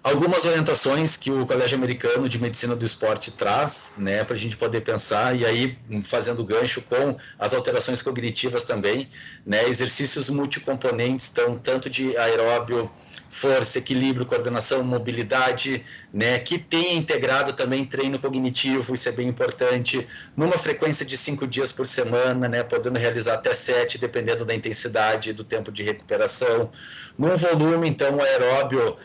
Algumas orientações que o Colégio Americano de Medicina do Esporte traz, né, para a gente poder pensar, e aí fazendo gancho com as alterações cognitivas também, né, exercícios multicomponentes, então, tanto de aeróbio, força, equilíbrio, coordenação, mobilidade, né, que tenha integrado também treino cognitivo, isso é bem importante, numa frequência de 5 dias por semana, né, podendo realizar até 7, dependendo da intensidade e do tempo de recuperação. Num volume, então, aeróbio,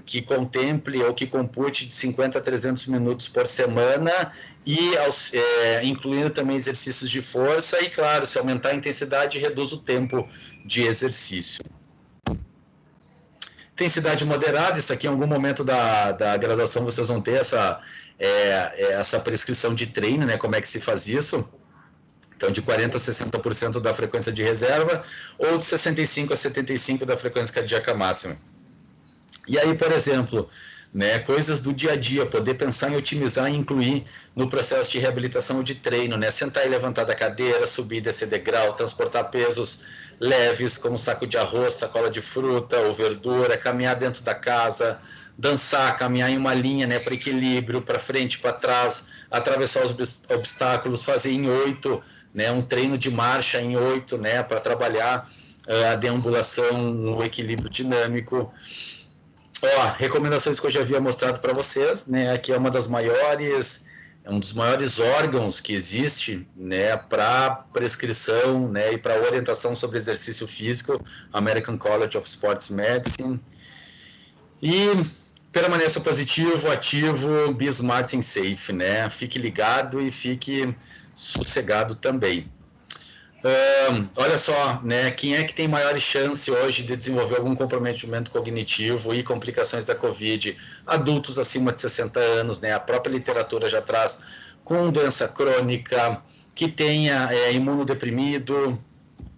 que contemple ou que compute de 50 a 300 minutos por semana e incluindo também exercícios de força e, claro, se aumentar a intensidade, reduz o tempo de exercício. Intensidade moderada, isso aqui em algum momento da graduação vocês vão ter essa prescrição de treino, né, como é que se faz isso. Então, de 40% a 60% da frequência de reserva ou de 65% a 75% da frequência cardíaca máxima. E aí, por exemplo, né, coisas do dia a dia, poder pensar em otimizar e incluir no processo de reabilitação ou de treino, né, sentar e levantar da cadeira, subir e descer degrau, transportar pesos leves, como saco de arroz, sacola de fruta ou verdura, caminhar dentro da casa, dançar, caminhar em uma linha, né, para equilíbrio, para frente, para trás, atravessar os obstáculos, fazer em 8, né, um treino de marcha em 8, né, para trabalhar a deambulação, o equilíbrio dinâmico. Recomendações que eu já havia mostrado para vocês, né? Aqui é um dos maiores órgãos que existe, né, para prescrição, né, e para orientação sobre exercício físico, American College of Sports Medicine. E permaneça positivo, ativo, be smart and safe, né? Fique ligado e fique sossegado também. Olha só, né, quem é que tem maior chance hoje de desenvolver algum comprometimento cognitivo e complicações da Covid? Adultos acima de 60 anos, né, a própria literatura já traz com doença crônica, que tenha imunodeprimido,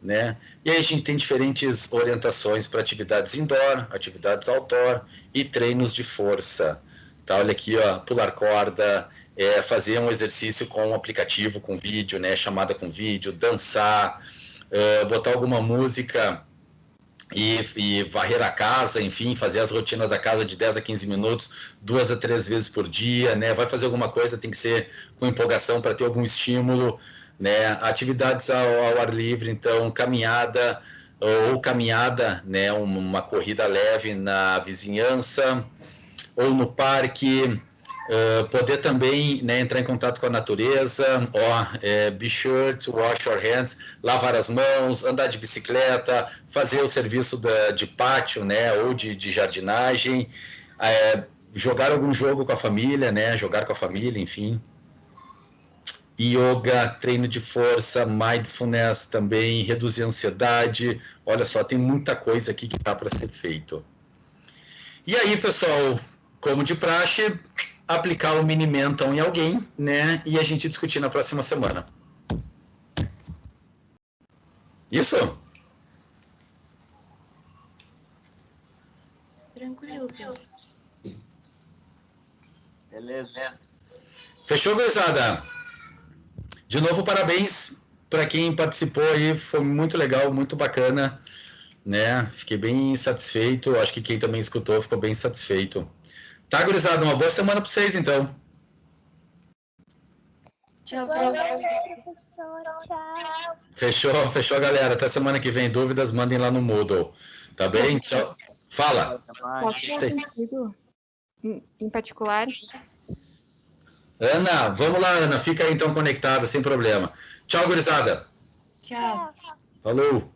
né, e aí a gente tem diferentes orientações para atividades indoor, atividades outdoor e treinos de força. Tá, olha aqui, ó, pular corda, fazer um exercício com um aplicativo, com vídeo, né, chamada com vídeo, dançar, botar alguma música e varrer a casa, enfim, fazer as rotinas da casa de 10 a 15 minutos, 2 a 3 vezes por dia, né, vai fazer alguma coisa, tem que ser com empolgação para ter algum estímulo, né, atividades ao ar livre, então, caminhada, né, uma corrida leve na vizinhança, ou no parque, poder também, né, entrar em contato com a natureza, be sure to wash your hands, lavar as mãos, andar de bicicleta, fazer o serviço de pátio, né, ou de jardinagem, jogar algum jogo com a família, né, jogar com a família, enfim. Yoga, treino de força, mindfulness também, reduzir a ansiedade. Olha só, tem muita coisa aqui que dá para ser feito. E aí, pessoal, como de praxe, aplicar o mini mental em alguém, né? E a gente discutir na próxima semana. Isso? Tranquilo. Beleza. Fechou, gurizada? De novo, parabéns para quem participou aí, foi muito legal, muito bacana, né? Fiquei bem satisfeito, acho que quem também escutou ficou bem satisfeito. Tá, gurizada? Uma boa semana para vocês, então. Tchau, professor. Tchau. Fechou, galera. Até semana que vem. Dúvidas, mandem lá no Moodle. Tá bem? Tchau. Fala. Posso falar contigo? Em particular? Ana, vamos lá, Ana. Fica aí então conectada, sem problema. Tchau, gurizada. Tchau. Falou.